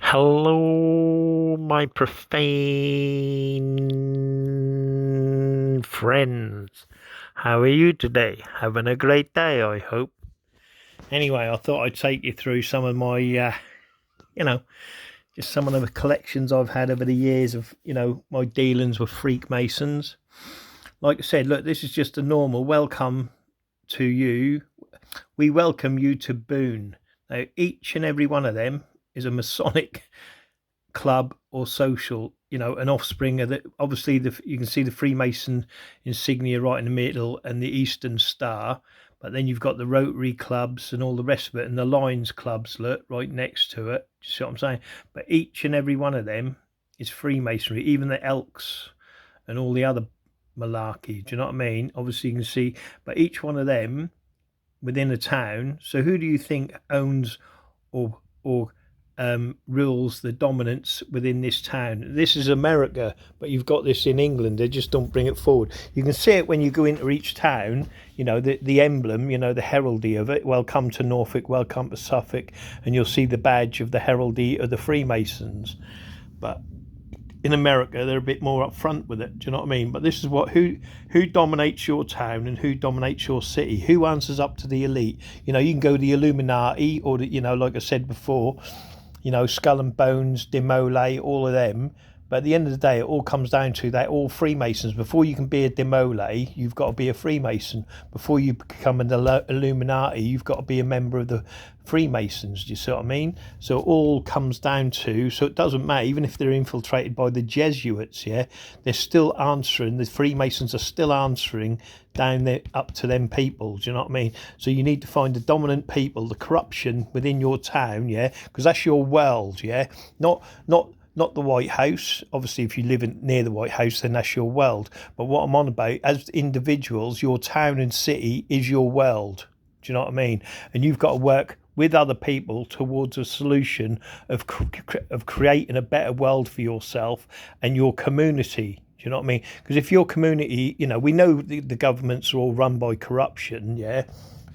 Hello, my profane friends. How are you today? Having a great day, I hope. Anyway, I thought I'd take you through some of my, just some of the collections I've had over the years of, my dealings with Freakmasons. Like I said, look, this is just a normal welcome to you. We welcome you to Boone. Now, each and every one of them is a Masonic club or social, an offspring of the, obviously you can see the Freemason insignia right in the middle and the Eastern Star, but then you've got the Rotary clubs and all the rest of it, and the Lions clubs, look, right next to it. You see what I'm saying? But each and every one of them is Freemasonry, even the Elks and all the other malarkey. Do you know what I mean? Obviously you can see, but each one of them within a town. So who do you think owns or rules the dominance within this town? This is America, but you've got this in England. They just don't bring it forward. You can see it when you go into each town. The emblem, the heraldry of it. Welcome to Norfolk, welcome to Suffolk, and you'll see the badge of the heraldry of the Freemasons. But in America, they're a bit more upfront with it. Do you know what I mean? But this is who dominates your town and who dominates your city. Who answers up to the elite? You can go to the Illuminati or like I said before, Skull and Bones, Demole, all of them. But at the end of the day, it all comes down to they're all Freemasons. Before you can be a Demole, you've got to be a Freemason. Before you become an Illuminati, you've got to be a member of the Freemasons. Do you see what I mean? So it all comes down to, so it doesn't matter, even if they're infiltrated by the Jesuits, yeah, they're still answering, the Freemasons are still answering down there up to them people. Do you know what I mean? So you need to find the dominant people, the corruption within your town, yeah, because that's your world, yeah, not the White House. Obviously, if you live near the White House, then that's your world. But what I'm on about, as individuals, your town and city is your world. Do you know what I mean? And you've got to work with other people towards a solution of creating a better world for yourself and your community. Do you know what I mean? Because if your community, we know the governments are all run by corruption, yeah,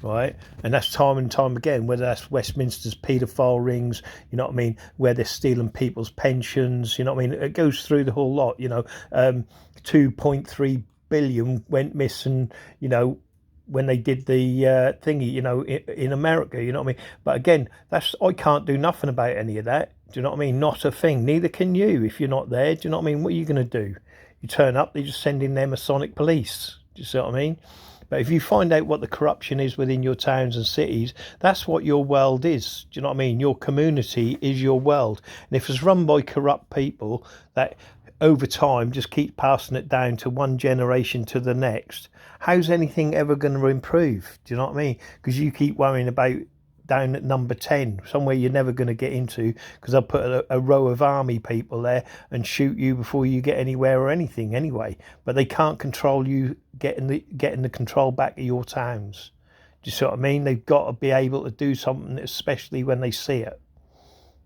right? And that's time and time again, whether that's Westminster's paedophile rings, you know what I mean, where they're stealing people's pensions, you know what I mean? It goes through the whole lot, 2.3 billion went missing, when they did the thingy, in America, you know what I mean? But again, I can't do nothing about any of that. Do you know what I mean? Not a thing. Neither can you if you're not there. Do you know what I mean? What are you going to do? You turn up, they just send in their Masonic police. Do you see what I mean? But if you find out what the corruption is within your towns and cities, that's what your world is. Do you know what I mean? Your community is your world. And if it's run by corrupt people that over time just keep passing it down to one generation to the next, how's anything ever going to improve? Do you know what I mean? Because you keep worrying about down at number 10, somewhere you're never going to get into, because they'll put a row of army people there and shoot you before you get anywhere or anything anyway. But they can't control you getting the control back of your towns. Do you see what I mean? They've got to be able to do something, especially when they see it.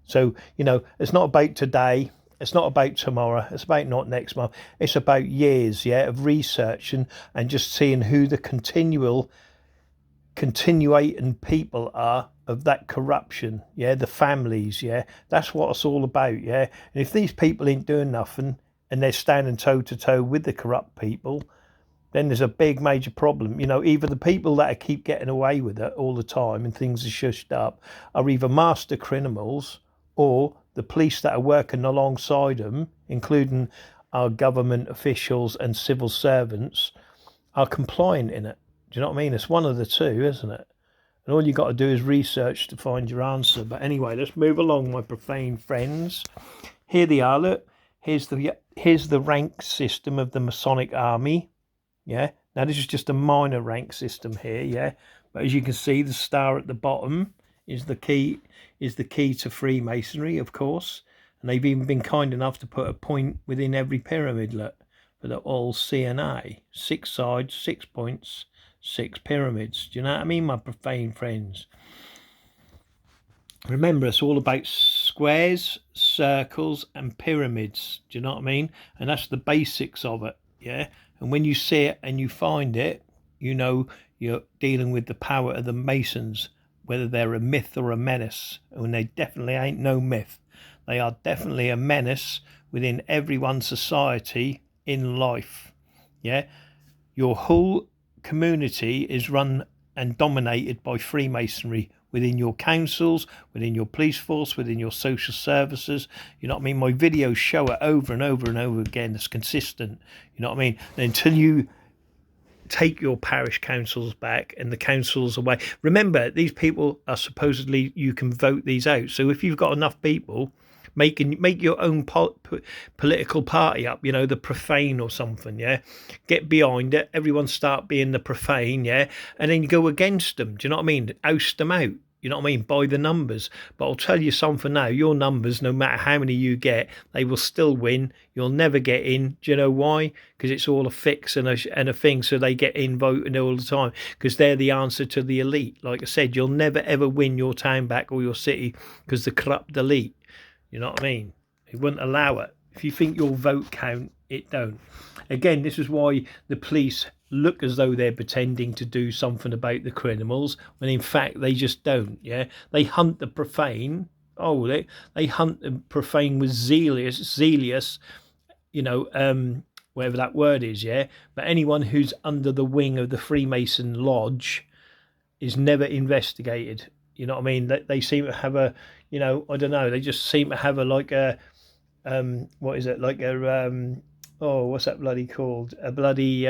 So, it's not about today. It's not about tomorrow. It's about not next month. It's about years, yeah, of research and just seeing who the continuating people are of that corruption, yeah, the families, yeah, that's what it's all about, yeah. And if these people ain't doing nothing and they're standing toe to toe with the corrupt people, then there's a big major problem. Either the people that keep getting away with it all the time and things are shushed up are either master criminals, or the police that are working alongside them, including our government officials and civil servants, are compliant in it. Do you know what I mean? It's one of the two, isn't it? And all you got to do is research to find your answer. But anyway, let's move along, my profane friends. Here they are. Look, here's the rank system of the Masonic army. Yeah. Now this is just a minor rank system here. Yeah. But as you can see, the star at the bottom is the key to Freemasonry, of course. And they've even been kind enough to put a point within every pyramid. Look, for the all CNA, 6 sides, 6 points. 6 pyramids. Do you know what I mean, my profane friends? Remember, it's all about squares, circles, and pyramids. Do you know what I mean? And that's the basics of it, yeah? And when you see it and you find it, you're dealing with the power of the Masons, whether they're a myth or a menace. And they definitely ain't no myth. They are definitely a menace within everyone's society in life. Yeah, your whole community is run and dominated by Freemasonry within your councils, within your police force, within your social services. You know what I mean? My videos show it over and over and over again. It's consistent. You know what I mean? And until you take your parish councils back and the councils away. Remember, these people are supposedly, you can vote these out. So if you've got enough people, make your own political party up, the profane or something, yeah? Get behind it. Everyone start being the profane, yeah? And then you go against them. Do you know what I mean? Oust them out. You know what I mean? By the numbers. But I'll tell you something now. Your numbers, no matter how many you get, they will still win. You'll never get in. Do you know why? Because it's all a fix and a thing. So they get in voting all the time because they're the answer to the elite. Like I said, you'll never, ever win your town back or your city because the corrupt elite. You know what I mean? It wouldn't allow it. If you think your vote count, it don't. Again, this is why the police look as though they're pretending to do something about the criminals when in fact they just don't. Yeah, they hunt the profane. They hunt the profane with zealous, whatever that word is. Yeah, but anyone who's under the wing of the Freemason lodge is never investigated. You know what I mean? They seem to have a, I don't know. They just seem to have what is it? Like what's that bloody called? A bloody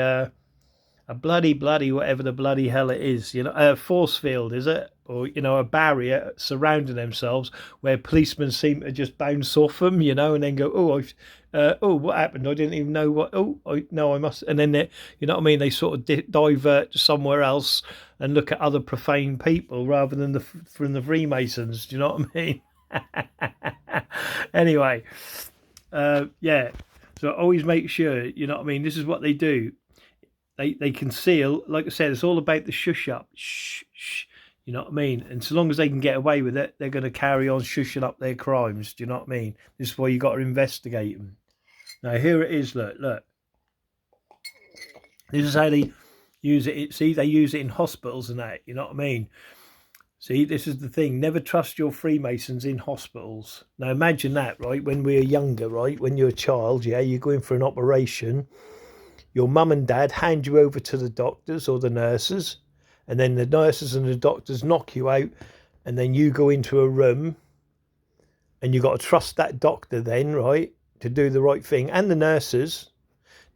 whatever the bloody hell it is, a force field, is it? Or, a barrier surrounding themselves where policemen seem to just bounce off them, and then go, what happened? I didn't even know what, I must, and then they, you know what I mean? They sort of divert to somewhere else and look at other profane people rather than from the Freemasons, do you know what I mean? Anyway, yeah, so always make sure, you know what I mean? This is what they do. They conceal, like I said, it's all about the shush up. Shh. You know what I mean? And so long as they can get away with it, they're going to carry on shushing up their crimes. Do you know what I mean? This is why you got to investigate them. Now, here it is. Look. This is how they use it. See, they use it in hospitals and that. You know what I mean? See, this is the thing. Never trust your Freemasons in hospitals. Now, imagine that, right? When we were younger, right? When you're a child, yeah, you go in for an operation. Your mum and dad hand you over to the doctors or the nurses, and then the nurses and the doctors knock you out, and then you go into a room, and you got to trust that doctor then, right, to do the right thing, and the nurses.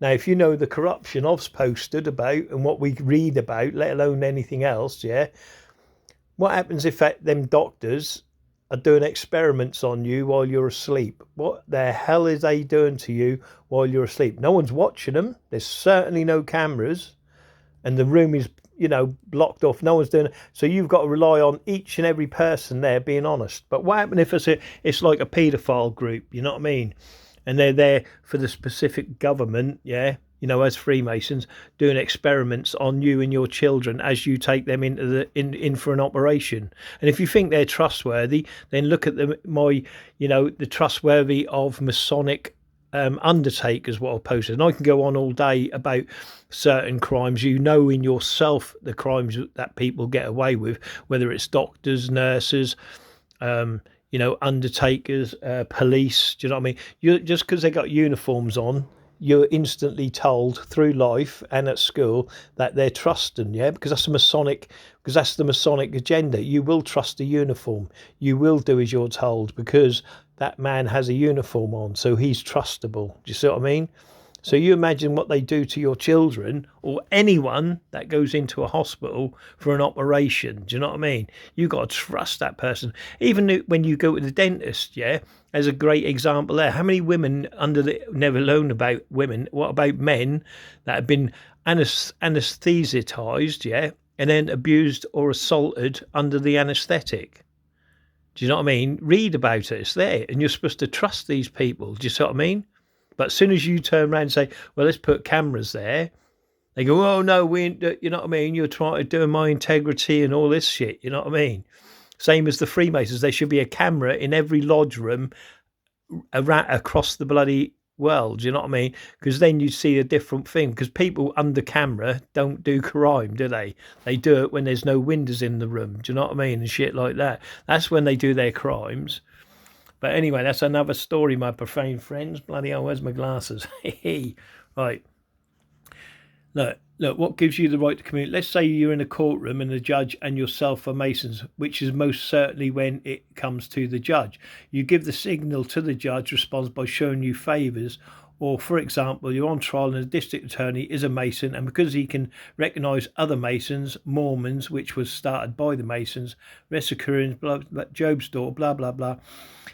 Now, if you know the corruption I've posted about and what we read about, let alone anything else, yeah, what happens if them doctors are doing experiments on you while you're asleep? What the hell is they doing to you while you're asleep? No one's watching them. There's certainly no cameras, and the room is, blocked off. No one's doing it. So you've got to rely on each and every person there being honest. But what happens if it's like a paedophile group, you know what I mean? And they're there for the specific government, yeah, as Freemasons, doing experiments on you and your children as you take them into in for an operation. And if you think they're trustworthy, then look at the trustworthy of Masonic undertakers, what I posted. And I can go on all day about certain crimes, in yourself, the crimes that people get away with, whether it's doctors, nurses, undertakers, police. Do you know what I mean? Just because they got uniforms on, you're instantly told through life and at school that they're trusting, yeah, because that's the Masonic agenda. You will trust a uniform. You will do as you're told because that man has a uniform on, so he's trustable. Do you see what I mean? So you imagine what they do to your children or anyone that goes into a hospital for an operation. Do you know what I mean? You got to trust that person. Even when you go to the dentist, yeah, as a great example there. How many women never alone about women, what about men that have been anaesthetised, yeah, and then abused or assaulted under the anaesthetic? Do you know what I mean? Read about it. It's there. And you're supposed to trust these people. Do you see what I mean? But as soon as you turn around and say, well, let's put cameras there, they go, oh, no, we ain't, you know what I mean? You're trying to do my integrity and all this shit. You know what I mean? Same as the Freemasons. There should be a camera in every lodge room across the bloody world. Do you know what I mean? Because then you see a different thing. Because people under camera don't do crime, do they? They do it when there's no windows in the room. Do you know what I mean? And shit like that. That's when they do their crimes. But anyway, that's another story, my profane friends. Bloody hell, where's my glasses? Right. Look, what gives you the right to communicate? Let's say you're in a courtroom and the judge and yourself are Masons, which is most certainly when it comes to the judge. You give the signal to the judge, responds by showing you favours. Or, for example, you're on trial and the district attorney is a Mason, and because he can recognise other Masons, Mormons, which was started by the Masons, Rosicrucians, Job's daughter, blah, blah, blah,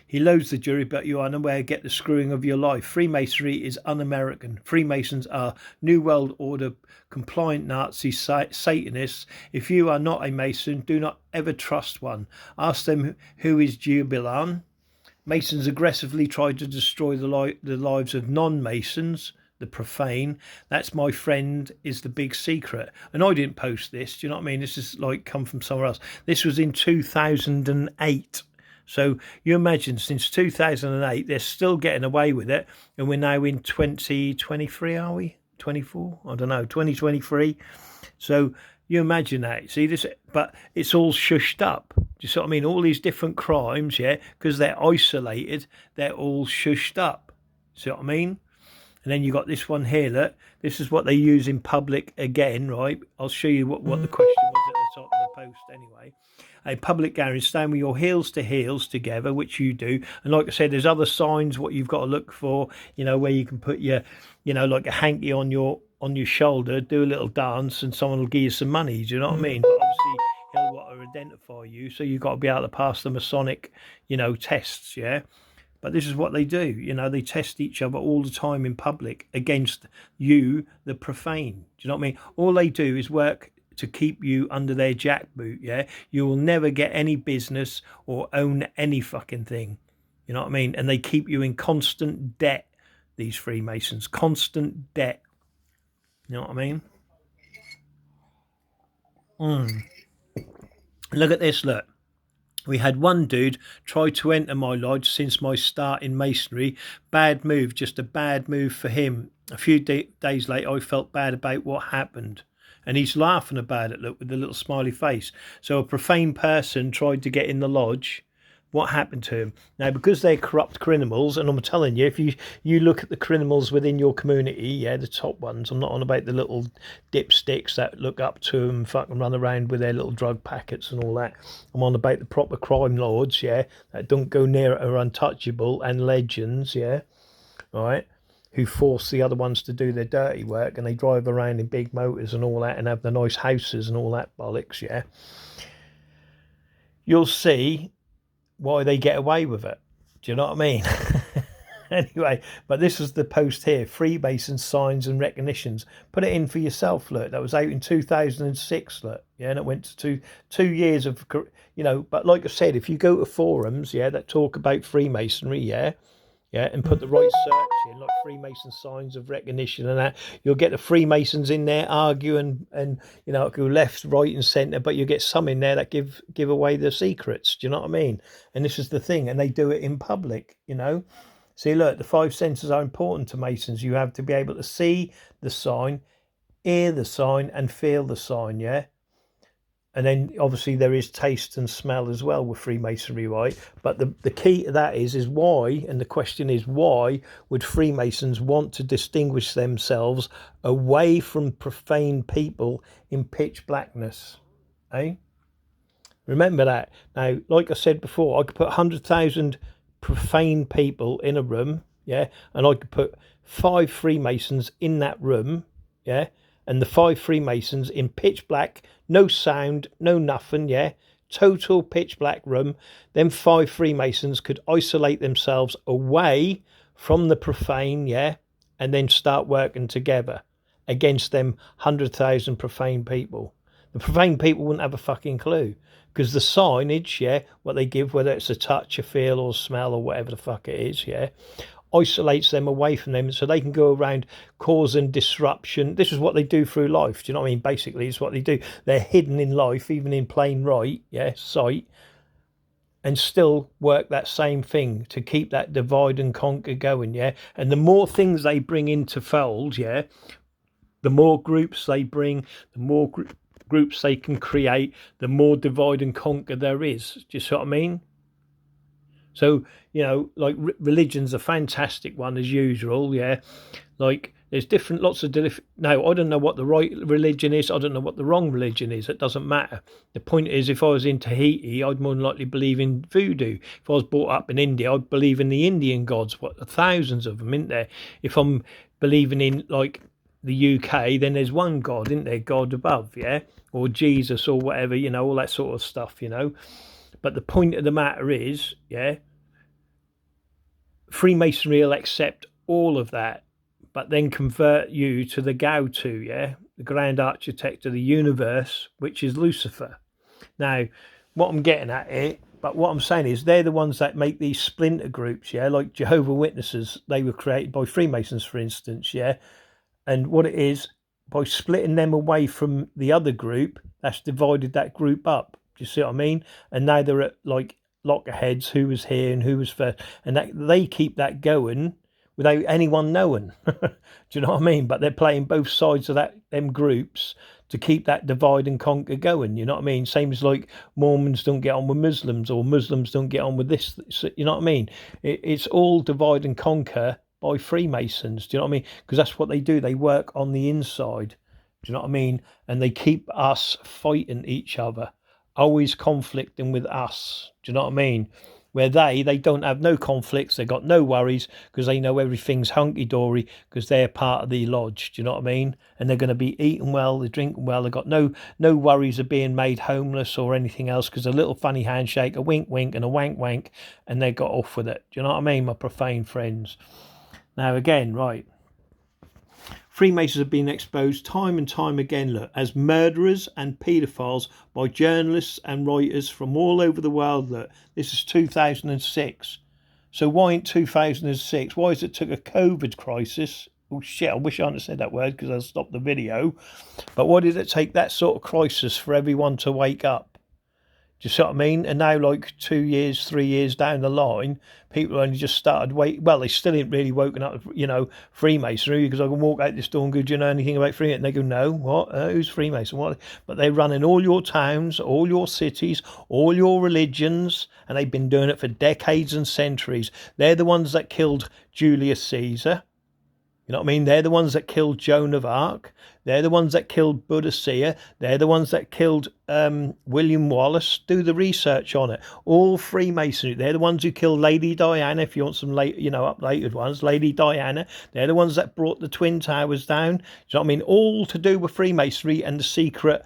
he loads the jury, but you are unaware, get the screwing of your life. Freemasonry is un-American. Freemasons are New World Order compliant Nazi Satanists. If you are not a Mason, do not ever trust one. Ask them who is Jubilan. Masons aggressively try to destroy the lives of non-Masons, the profane. That's, my friend, is the big secret. And I didn't post this, do you know what I mean? This is like come from somewhere else. This was in 2008. So you imagine since 2008, they're still getting away with it. And we're now in 2023, are we? 24? I don't know, 2023. So you imagine that. See this, but it's all shushed up. Do you see what I mean? All these different crimes, yeah, because they're isolated, they're all shushed up. See what I mean? And then you got this one here. Look, this is what they use in public again, right? I'll show you what the question was at the top of the post anyway. A public garage, stand with your heels to heels together, which you do. And like I said, there's other signs what you've got to look for, you know, where you can put your, you know, like a hanky on your shoulder, do a little dance, and someone will give you some money. Do you know what I mean? But obviously, he'll want to identify you, so you've got to be able to pass the Masonic, you know, tests, yeah. But this is what they do, you know, they test each other all the time in public against you, the profane. Do you know what I mean? All they do is work to keep you under their jackboot, yeah? You will never get any business or own any fucking thing. You know what I mean? And they keep you in constant debt, these Freemasons, constant debt. You know what I mean? Look at this, look. We had one dude try to enter my lodge since my start in Masonry. Bad move, just a bad move for him. A few days later, I felt bad about what happened. And he's laughing about it, look, with the little smiley face. So a profane person tried to get in the lodge. What happened to him? Now, because they're corrupt criminals, and I'm telling you, if you look at the criminals within your community, yeah, the top ones, I'm not on about the little dipsticks that look up to them and fucking run around with their little drug packets and all that. I'm on about the proper crime lords, yeah, that don't go near it, are untouchable, and legends, yeah, all right, who force the other ones to do their dirty work, and they drive around in big motors and all that and have the nice houses and all that bollocks, yeah. You'll see why they get away with it. Do you know what I mean? Anyway, but this is the post here, Freemason signs and recognitions. Put it in for yourself, look. That was out in 2006, look. Yeah, and it went to two years of, you know, but like I said, if you go to forums, yeah, that talk about Freemasonry, yeah, and put the right search in, like Freemason signs of recognition and that, you'll get the Freemasons in there arguing and you know, go left, right and centre, but you get some in there that give away the secrets. Do you know what I mean? And this is the thing, and they do it in public, you know. See, look, the five senses are important to Masons. You have to be able to see the sign, hear the sign and feel the sign, yeah. And then obviously there is taste and smell as well with Freemasonry, right? But the key to that is why, and the question is, why would Freemasons want to distinguish themselves away from profane people in pitch blackness? Eh? Remember that. Now, like I said before, I could put 100,000 profane people in a room, yeah? And I could put 5 Freemasons in that room, yeah? And the 5 Freemasons in pitch black, no sound, no nothing, yeah, total pitch black room. Then 5 Freemasons could isolate themselves away from the profane, yeah, and then start working together against them 100,000 profane people. The profane people wouldn't have a fucking clue, because the signage, yeah, what they give, whether it's a touch, a feel or smell or whatever the fuck it is, yeah, isolates them away from them, so they can go around causing disruption. This is what they do through life. Do you know what I mean? Basically, it's what they do. They're hidden in life, even in plain sight, and still work that same thing to keep that divide and conquer going, yeah. And the more things they bring into fold, yeah, the more groups they bring, the more groups they can create, the more divide and conquer there is. Do you see what I mean? So, like religion's a fantastic one as usual, yeah. Like there's lots of now I don't know what the right religion is, I don't know what the wrong religion is, it doesn't matter. The point is, if I was in Tahiti, I'd more than likely believe in voodoo. If I was brought up in India, I'd believe in the Indian gods, thousands of them, isn't there? If I'm believing in like the UK, then there's one God, isn't there? God above, yeah, or Jesus or whatever, all that sort of stuff, But the point of the matter is, yeah, Freemasonry will accept all of that, but then convert you to the Gautu, yeah, the grand architect of the universe, which is Lucifer. Now, what I'm getting at here, but what I'm saying is they're the ones that make these splinter groups, yeah, like Jehovah's Witnesses. They were created by Freemasons, for instance, yeah. And what it is, by splitting them away from the other group, that's divided that group up. Do you see what I mean? And now they're at like lockerheads, who was here and who was first, and that they keep that going without anyone knowing. Do you know what I mean? But they're playing both sides of them groups to keep that divide and conquer going. You know what I mean? Same as like Mormons don't get on with Muslims, or Muslims don't get on with this. You know what I mean? It's all divide and conquer by Freemasons. Do you know what I mean? Because that's what they do. They work on the inside. Do you know what I mean? And they keep us fighting each other, always conflicting with us. Do you know what I mean? Where they don't have no conflicts, they got no worries, because they know everything's hunky-dory, because they're part of the lodge. Do you know what I mean? And they're going to be eating well, they're drinking well, they've got no worries of being made homeless or anything else, because a little funny handshake, a wink wink and a wank wank, and they got off with it. Do you know what I mean, my profane friends? Now again, right, Freemasons have been exposed time and time again, look, as murderers and paedophiles by journalists and writers from all over the world. Look, this is 2006. So why in 2006? Why is it took a COVID crisis? Oh shit, I wish I hadn't said that word because I'll stop the video. But why did it take that sort of crisis for everyone to wake up? Do you see what I mean? And now, like 2 years, 3 years down the line, people only just started well, they still ain't really woken up, Freemasonry, because I can walk out this door and go, do you know anything about Freemasonry? And they go, no, what? Who's Freemason? What? But they're running all your towns, all your cities, all your religions, and they've been doing it for decades and centuries. They're the ones that killed Julius Caesar. You know what I mean? They're the ones that killed Joan of Arc. They're the ones that killed Boadicea. They're the ones that killed William Wallace. Do the research on it. All Freemasonry. They're the ones who killed Lady Diana, if you want some updated ones. Lady Diana. They're the ones that brought the Twin Towers down. Do you know what I mean? All to do with Freemasonry and the secret,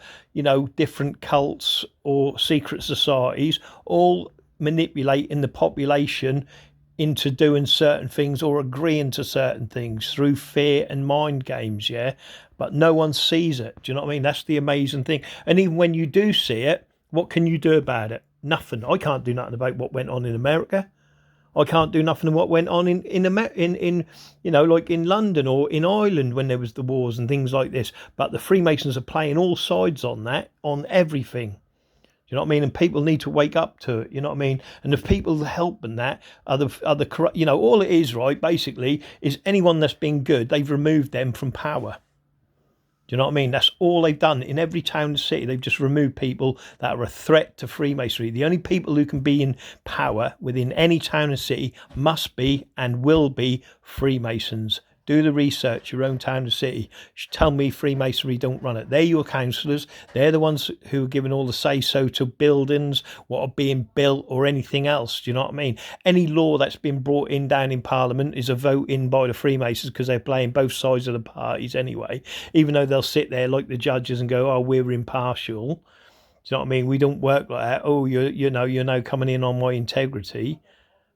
different cults or secret societies, all manipulating the population into doing certain things or agreeing to certain things through fear and mind games, yeah? But no one sees it. Do you know what I mean? That's the amazing thing. And even when you do see it, what can you do about it? Nothing. I can't do nothing about what went on in America. I can't do nothing what went on in like in London or in Ireland when there was the wars and things like this. But the Freemasons are playing all sides on that, on everything. You know what I mean? And people need to wake up to it. You know what I mean? And the people helping that are the corrupt. All it is, right, basically, is anyone that's been good, they've removed them from power. Do you know what I mean? That's all they've done in every town and city. They've just removed people that are a threat to Freemasonry. The only people who can be in power within any town and city must be and will be Freemasons. Do the research, your own town and city. Tell me Freemasonry don't run it. They're your councillors. They're the ones who are giving all the say-so to buildings, what are being built or anything else. Do you know what I mean? Any law that's been brought in down in Parliament is a vote in by the Freemasons, because they're playing both sides of the parties anyway, even though they'll sit there like the judges and go, oh, we're impartial. Do you know what I mean? We don't work like that. Oh, you're now coming in on my integrity.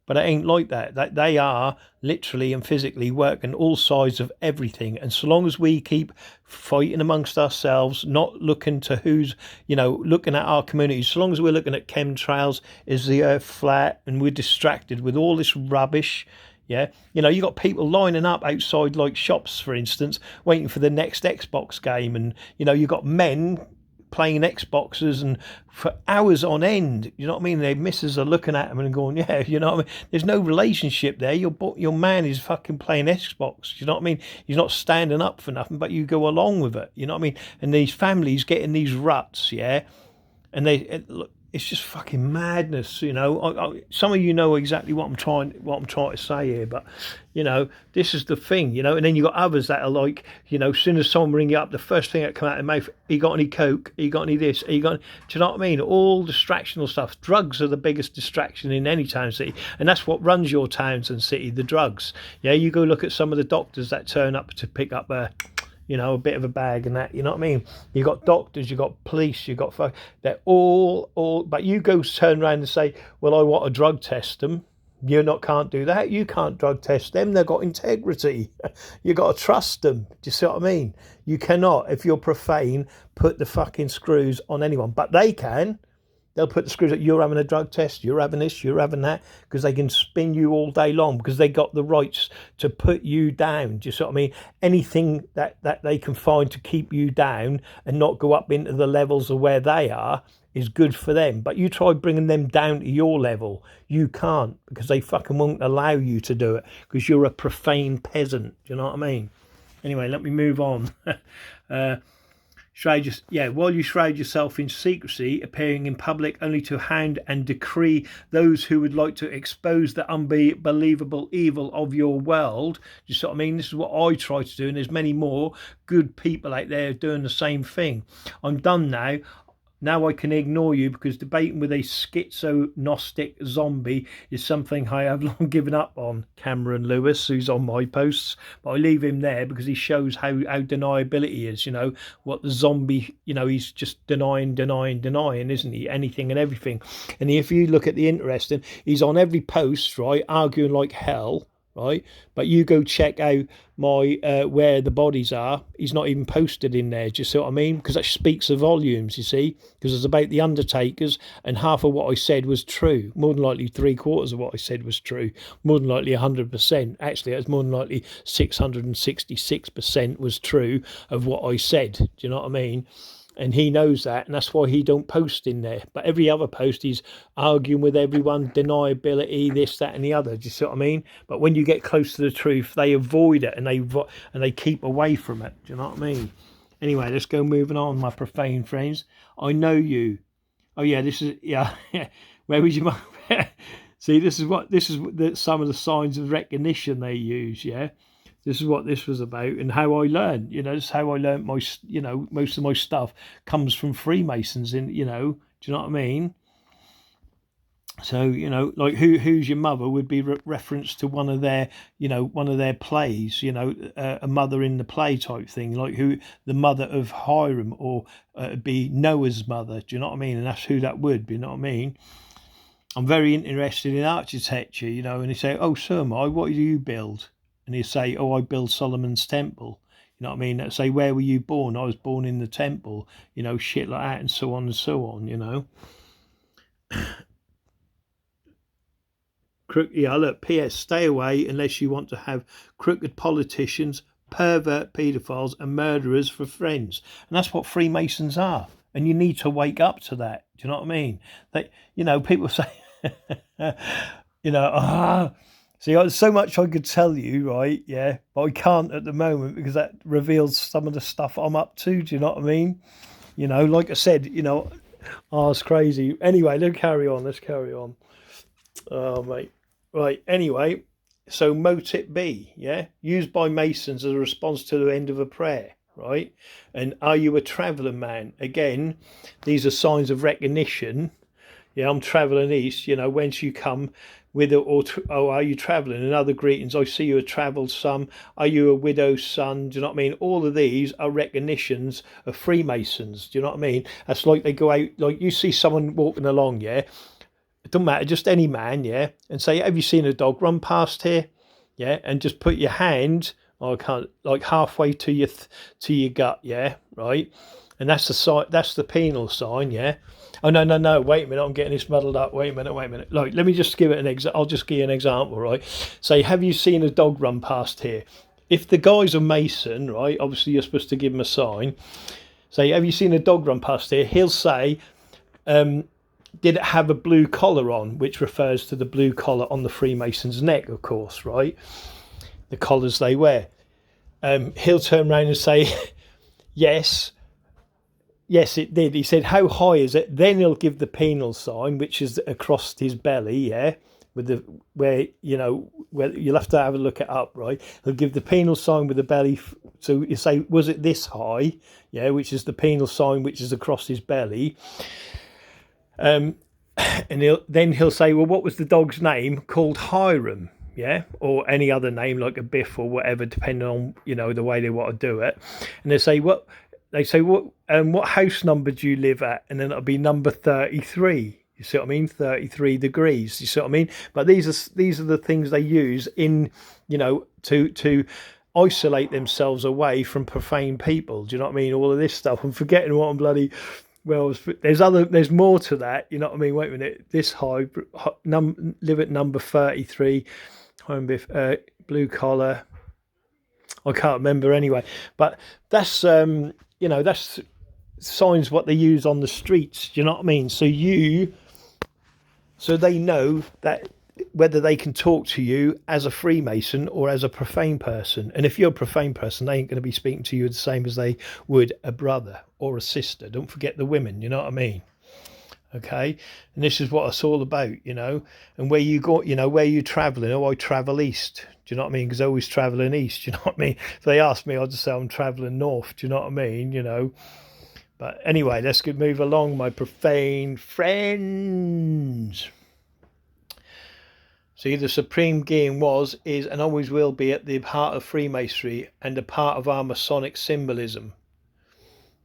But it ain't like that. That they are literally and physically working all sides of everything. And so long as we keep fighting amongst ourselves, not looking to who's, looking at our communities, so long as we're looking at chemtrails, is the earth flat, and we're distracted with all this rubbish. Yeah, you got people lining up outside like shops, for instance, waiting for the next Xbox game. And, you got men playing Xboxes and for hours on end. You know what I mean? Their missus are looking at them and going, yeah, you know what I mean? There's no relationship there. Your man is fucking playing Xbox. You know what I mean? He's not standing up for nothing, but you go along with it. You know what I mean? And these families get in these ruts, yeah? And it's just fucking madness, you know. Some of you know exactly what I'm trying to say here, but you know, this is the thing, you know. And then you got others that are like, you know, as soon as someone ring you up, the first thing that come out of their mouth, "You got any coke? You got any this? You got?" Do you know what I mean? All distractional stuff. Drugs are the biggest distraction in any town city, and that's what runs your towns and city. The drugs. Yeah, you go look at some of the doctors that turn up to pick up a, you know, a bit of a bag and that, you know what I mean? You got doctors, you got police, you got they're all, but you go turn around and say, well, I want to drug test them. Can't do that. You can't drug test them. They've got integrity. You got to trust them. Do you see what I mean? You cannot, if you're profane, put the fucking screws on anyone, but they can. They'll put the screws up. You're having a drug test. You're having this. You're having that, because they can spin you all day long, because they got the rights to put you down. Do you see what I mean? Anything that they can find to keep you down and not go up into the levels of where they are is good for them. But you try bringing them down to your level, you can't, because they fucking won't allow you to do it, because you're a profane peasant. Do you know what I mean? Anyway, let me move on. While you shroud yourself in secrecy, appearing in public only to hound and decree those who would like to expose the unbelievable evil of your world. You see what I mean? This is what I try to do, and there's many more good people out there doing the same thing. I'm done now. Now I can ignore you, because debating with a schizo-gnostic zombie is something I have long given up on. Cameron Lewis, who's on my posts, but I leave him there because he shows how deniability is, you know, what the zombie, you know, he's just denying, isn't he? Anything and everything. And if you look at the interesting, he's on every post, right, arguing like hell, right? But you go check out my where the bodies are, he's not even posted in there. Do you see what I mean? Because that speaks of volumes, you see, because it's about the undertakers, and half of what I said was true. More than likely 3/4 of what I said was true. More than likely 100%. Actually, it was more than likely 666% was true of what I said. Do you know what I mean? And he knows that, and that's why he don't post in there. But every other post, he's arguing with everyone, deniability, this, that, and the other. Do you see what I mean? But when you get close to the truth, they avoid it, and they keep away from it. Do you know what I mean? Anyway, let's go moving on, my profane friends. I know you. Oh yeah, this is Where was your mum? See, this is some of the signs of recognition they use. Yeah. This is what this was about, and how I learned. You know, this is how I learned my, you know, most of my stuff comes from Freemasons. Do you know what I mean? So, you know, like who's your mother would be reference to one of their plays. You know, a mother in the play type thing, like who the mother of Hiram, or be Noah's mother. Do you know what I mean? And that's who that would be. You know what I mean? I'm very interested in architecture. You know, and they say, "Oh, sir, what do you build?" And he'll say, "Oh, I build Solomon's temple." You know what I mean? They'll say, "Where were you born?" "I was born in the temple." You know, shit like that, and so on and so on, you know. Look, P.S. Stay away unless you want to have crooked politicians, pervert paedophiles and murderers for friends. And that's what Freemasons are. And you need to wake up to that. Do you know what I mean? You know, people say, you know, see, there's so much I could tell you, right? Yeah, but I can't at the moment, because that reveals some of the stuff I'm up to. Do you know what I mean? You know, like I said, you know, it's crazy. Anyway, let's carry on. Oh, mate. Right, anyway, so Motip B, yeah? Used by Masons as a response to the end of a prayer, right? And are you a travelling man? Again, these are signs of recognition. Yeah, I'm travelling east, you know, whence you come, with are you travelling? And other greetings, I see you a travelled son. Are you a widow's son? Do you know what I mean? All of these are recognitions of Freemasons. Do you know what I mean? That's like they go out, like you see someone walking along, yeah? It doesn't matter, just any man, yeah? And say, have you seen a dog run past here? Yeah, and just put your hand, like halfway to your gut, yeah, right? And that's the penal sign, yeah? Oh, no, wait a minute, I'm getting this muddled up. Wait a minute. Look, let me just give it I'll just give you an example, right? Say, have you seen a dog run past here? If the guy's a Mason, right, obviously you're supposed to give him a sign. Say, have you seen a dog run past here? He'll say, did it have a blue collar on? Which refers to the blue collar on the Freemason's neck, of course, right? The collars they wear. He'll turn around and say, yes. Yes, it did. He said, "How high is it?" Then he'll give the penal sign, which is across his belly. Yeah, with the where where you'll have to have a look it up, right? He'll give the penal sign with the belly. So you say, "Was it this high?" Yeah, which is the penal sign, which is across his belly. And he'll say, "Well, what was the dog's name?" Called Hiram. Yeah, or any other name like a Biff or whatever, depending on the way they want to do it. And they say, "What?" They say, what house number do you live at?" And then it'll be number 33. You see what I mean? 33 degrees. You see what I mean? But these are the things they use in, to isolate themselves away from profane people. Do you know what I mean? All of this stuff. I'm forgetting what I'm bloody. Well, there's more to that. You know what I mean? Wait a minute. This high, live at number 33, home Biff, blue collar. I can't remember anyway. But that's that's signs what they use on the streets. Do you know what I mean? So they know that whether they can talk to you as a Freemason or as a profane person. And if you're a profane person, they ain't going to be speaking to you the same as they would a brother or a sister. Don't forget the women. You know what I mean? Okay, and this is what it's all about, and where you go, where you traveling. Oh, I travel east. Do you know what I mean? Because I always traveling east. Do you know what I mean? If they ask me, I'll just say I'm traveling north. Do you know what I mean? But anyway, let's move along, my profane friends. See, the supreme being was, is, and always will be at the heart of Freemasonry and a part of our Masonic symbolism.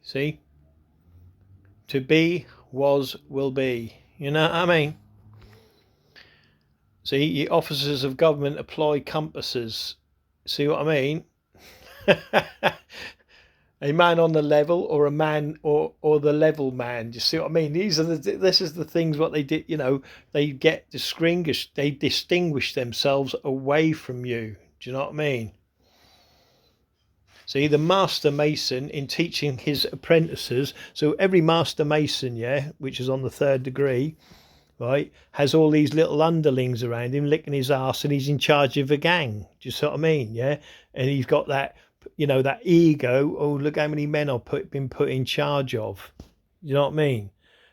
See? To be, was, will be. You know what I mean? See, ye officers of government apply compasses. See what I mean? A man on the level, or a man, or the level man. Do you see what I mean? This is the things what they did. They get distinguished. They distinguish themselves away from you. Do you know what I mean? See, the master mason in teaching his apprentices. So every master mason, yeah, which is on the 3rd degree, right, has all these little underlings around him licking his ass, and he's in charge of a gang. Do you see what I mean? Yeah, and he's got that, that ego. Oh, look how many men I've been put in charge of. You know what I mean?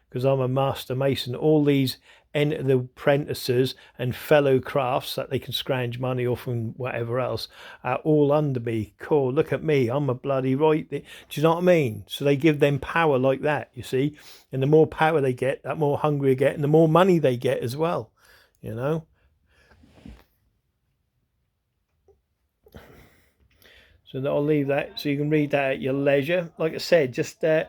Because I'm a master mason. All these enter the apprentices and fellow crafts that they can scrounge money off and whatever else are all under me. Cool, look at me, I'm a bloody right. Do you know what I mean? So they give them power like that, you see, and the more power they get, that more hungry they get, and the more money they get as well. So I'll leave that so you can read that at your leisure. Like I said, just oh,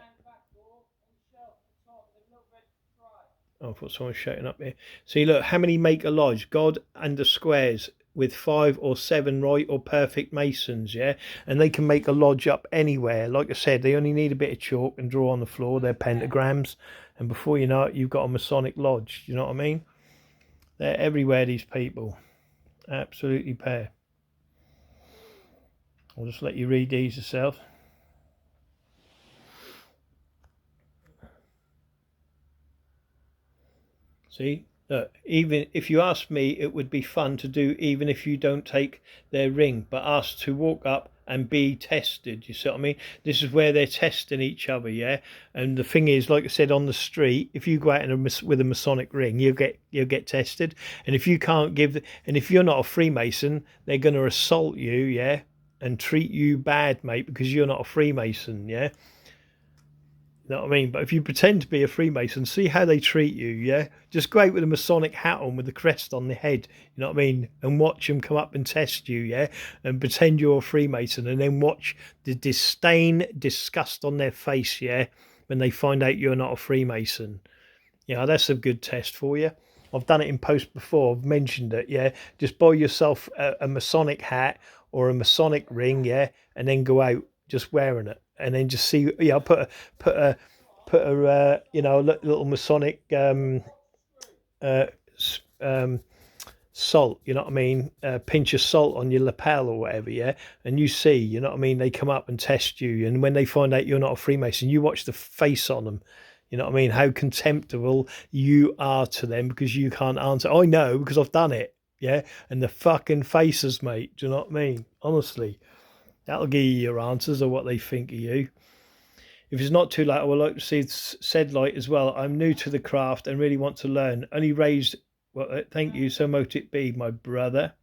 I thought someone was shouting up here. See, look, how many make a lodge? God and the squares with 5 or 7 right or perfect masons, yeah? And they can make a lodge up anywhere. Like I said, they only need a bit of chalk and draw on the floor their pentagrams. And before you know it, you've got a Masonic lodge. You know what I mean? They're everywhere, these people. Absolutely pair. I'll just let you read these yourself. See, look, even if you ask me, it would be fun to do even if you don't take their ring, but ask to walk up and be tested. You see what I mean? This is where they're testing each other, yeah. And the thing is, like I said, on the street, if you go out with a Masonic ring, you'll get tested. And if you can't and if you're not a Freemason, they're going to assault you, yeah, and treat you bad, mate, because you're not a Freemason, yeah. You know what I mean? But if you pretend to be a Freemason, see how they treat you, yeah? Just go out with a Masonic hat on with the crest on the head, you know what I mean? And watch them come up and test you, yeah? And pretend you're a Freemason, and then watch the disdain, disgust on their face, yeah? When they find out you're not a Freemason. Yeah, that's a good test for you. I've done it in post before. I've mentioned it, yeah? Just buy yourself a Masonic hat or a Masonic ring, yeah? And then go out just wearing it. And then just see, yeah, put a little Masonic salt, you know what I mean, pinch of salt on your lapel or whatever, yeah, and you see, you know what I mean, they come up and test you, and when they find out you're not a Freemason, you watch the face on them, you know what I mean, how contemptible you are to them because you can't answer. I know because I've done it, yeah, and the fucking faces, mate, do you know what I mean? Honestly, that'll give you your answers or what they think of you. If it's not too late, I would like to see said light as well. I'm new to the craft and really want to learn. Only raised, well, thank you, so mote it be, my brother.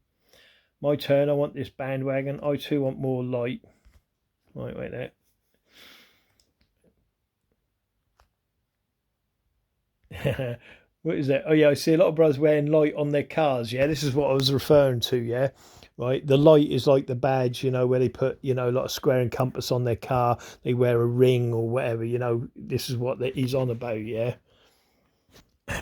My turn, I want this bandwagon. I too want more light. Right, wait there. What is that? Oh yeah, I see a lot of brothers wearing light on their cars. Yeah, this is what I was referring to. Yeah, right. The light is like the badge, where they put, a lot of square and compass on their car. They wear a ring or whatever. This is what he's on about. Yeah.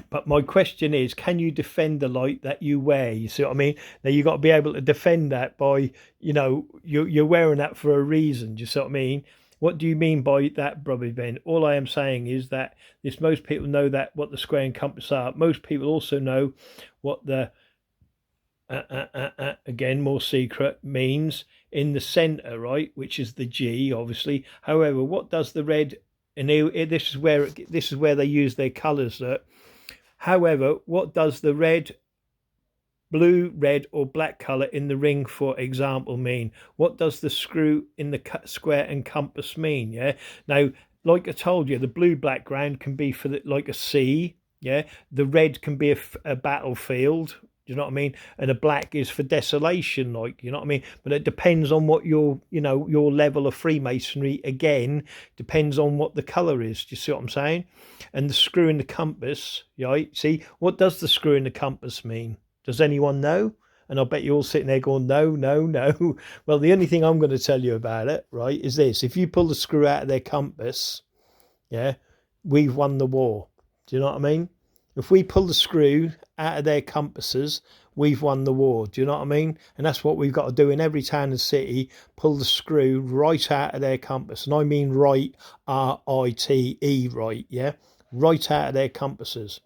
But my question is, can you defend the light that you wear? You see what I mean? Now you got to be able to defend that by, you're wearing that for a reason. Do you see what I mean? What do you mean by that, brother Ben? All I am saying is that most people know that what the square and compass are. Most people also know what the again, more secret, means in the center, right? Which is the G, obviously. However, what does the red? And this is where they use their colours. That, however, what does the red, blue, red, or black colour in the ring, for example, mean? What does the screw in the square and compass mean? Yeah. Now, like I told you, the blue background can be for like a sea. Yeah. The red can be a battlefield. Do you know what I mean? And a black is for desolation, like, you know what I mean? But it depends on what your level of Freemasonry, again, depends on what the colour is. Do you see what I'm saying? And the screw in the compass, right? See, what does the screw in the compass mean? Does anyone know? And I bet you're all sitting there going, no, no, no. Well, the only thing I'm going to tell you about it, right, is this. If you pull the screw out of their compass, yeah, we've won the war. Do you know what I mean? If we pull the screw out of their compasses, we've won the war. Do you know what I mean? And that's what we've got to do in every town and city. Pull the screw right out of their compass. And I mean right, R-I-T-E, right, yeah? Right out of their compasses.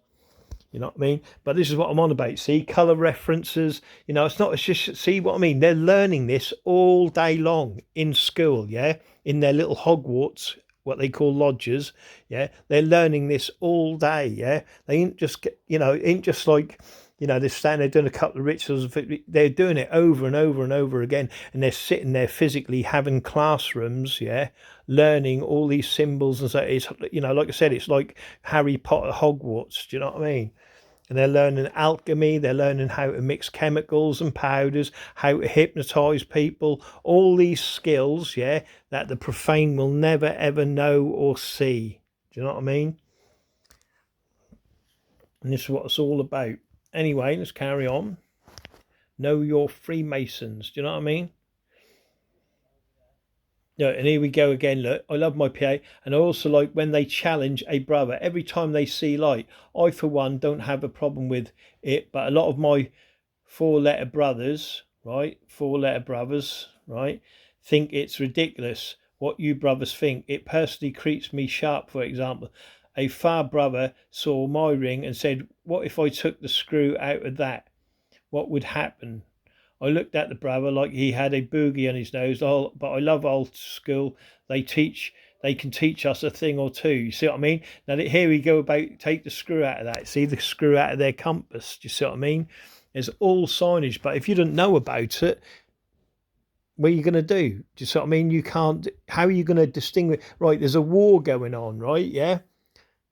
You know what I mean? But this is what I'm on about. See, colour references. It's just, see what I mean? They're learning this all day long in school, yeah? In their little Hogwarts, what they call lodges, yeah? They're learning this all day, yeah? They ain't just, ain't just like, they're standing there doing a couple of rituals. They're doing it over and over and over again. And they're sitting there physically having classrooms, yeah? Learning all these symbols. And so it's, like I said, it's like Harry Potter Hogwarts. Do you know what I mean? And they're learning alchemy, they're learning how to mix chemicals and powders, how to hypnotize people, all these skills, yeah, that the profane will never ever know or see. Do you know what I mean? And this is what it's all about. Anyway, let's carry on. Know your Freemasons. Do you know what I mean? Yeah, and here we go again. Look, I love my PA, and I also like when they challenge a brother every time they see light. I, for one, don't have a problem with it, but a lot of my four-letter brothers, right, think it's ridiculous what you brothers think. It personally creeps me sharp. For example, a far brother saw my ring and said, "What if I took the screw out of that? What would happen?" I looked at the brother like he had a boogie on his nose. But I love old school. They can teach us a thing or two. You see what I mean? Now here we go about take the screw out of that. See the screw out of their compass. Do you see what I mean? There's all signage, but if you don't know about it, what are you going to do? Do you see what I mean? You can't. How are you going to distinguish? Right, there's a war going on, right? Yeah.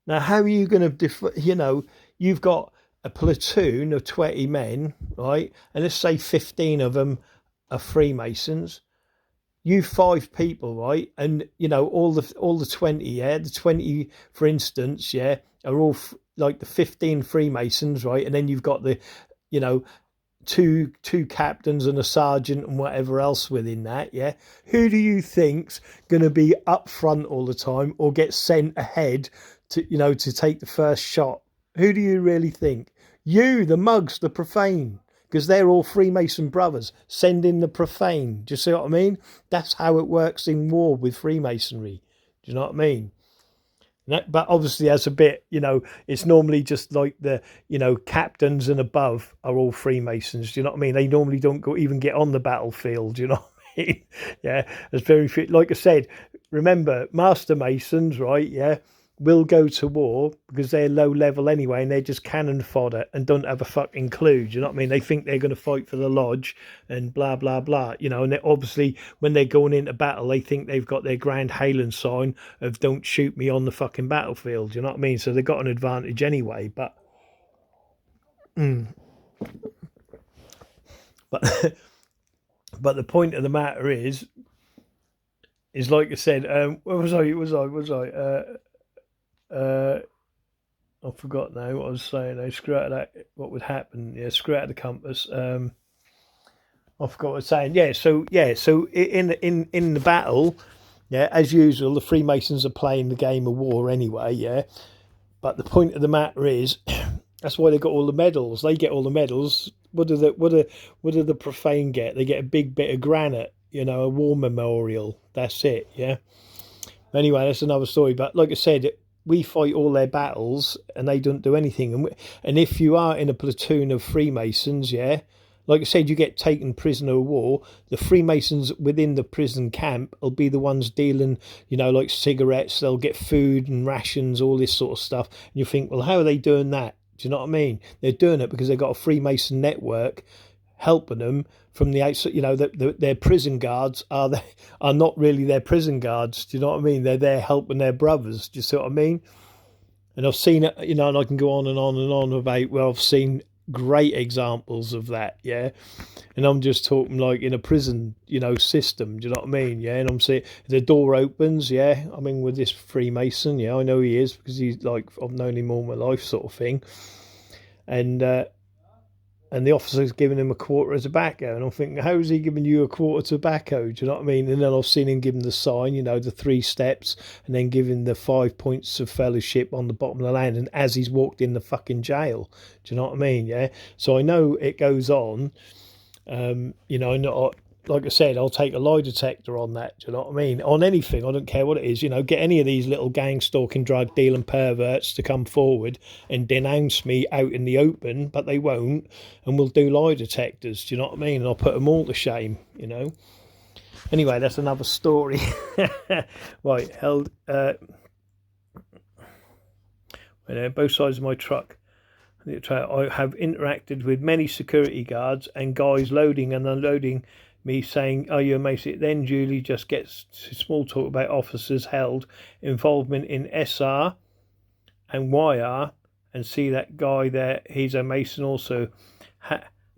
Now, how are you going to? You've got a platoon of 20 men, right? And let's say 15 of them are Freemasons. You 5 people, right? And all the 20, yeah, the 20, for instance, yeah, are all like the 15 Freemasons, right? And then you've got the, two captains and a sergeant and whatever else within that, yeah. Who do you think's going to be up front all the time or get sent ahead to take the first shot? Who do you really think? You, the mugs, the profane, because they're all Freemason brothers. Send in the profane. Do you see what I mean? That's how it works in war with Freemasonry. Do you know what I mean? But obviously, as a bit, it's normally just like the, captains and above are all Freemasons. Do you know what I mean? They normally don't even get on the battlefield. Do you know what I mean? Yeah, it's very, like I said, remember, Master Masons, right? Yeah. will go to war because they're low level anyway and they're just cannon fodder and don't have a fucking clue. Do you know what I mean? They think they're going to fight for the lodge and blah, blah, blah, you know, and obviously when they're going into battle, they think they've got their Grand Halen sign of don't shoot me on the fucking battlefield. Do you know what I mean? So they've got an advantage anyway, but, but the point of the matter is like I said, where was I forgot now what I was saying. I screw out of that. What would happen? Yeah, screw out of the compass. I forgot what I was saying. So in the battle, yeah, as usual, the Freemasons are playing the game of war anyway. Yeah, but the point of the matter is, that's why they got all the medals. They get all the medals. What do the profane get? They get a big bit of granite, you know, a war memorial. That's it. Yeah. Anyway, that's another story. But like I said, we fight all their battles and they don't do anything. And if you are in a platoon of Freemasons, yeah, like I said, you get taken prisoner of war. The Freemasons within the prison camp will be the ones dealing, you know, like cigarettes. They'll get food and rations, all this sort of stuff. And you think, well, how are they doing that? Do you know what I mean? They're doing it because they've got a Freemason network helping them from the outside. You know, their prison guards are not really their prison guards. Do you know what I mean? They're there helping their brothers. Do you see what I mean? And I've seen it, you know, and I can go on and on and on about where I've seen great examples of that, yeah. And I'm just talking like in a prison, you know, system. Do you know what I mean? Yeah. And I'm saying the door opens, yeah. I mean, with this Freemason, yeah, I know he is because he's like I've known him all my life, sort of thing. And the officer's giving him a quarter of tobacco. And I'm thinking, how is he giving you a quarter of tobacco? Do you know what I mean? And then I've seen him give him the sign, you know, the 3 steps, and then giving the 5 points of fellowship on the bottom of the land. And as he's walked in the fucking jail, do you know what I mean? Yeah. So I know it goes on. You know, like I said, I'll take a lie detector on that. Do you know what I mean? On anything, I don't care what it is. You know, get any of these little gang stalking, drug dealing perverts to come forward and denounce me out in the open, but they won't, and we'll do lie detectors. Do you know what I mean? And I'll put them all to shame. You know. Anyway, that's another story. Right, held. Both sides of my truck. I have interacted with many security guards and guys loading and unloading me saying, are you a Mason? Then Julie just gets small talk about officers held, involvement in SR and YR, and see that guy there, he's a Mason also.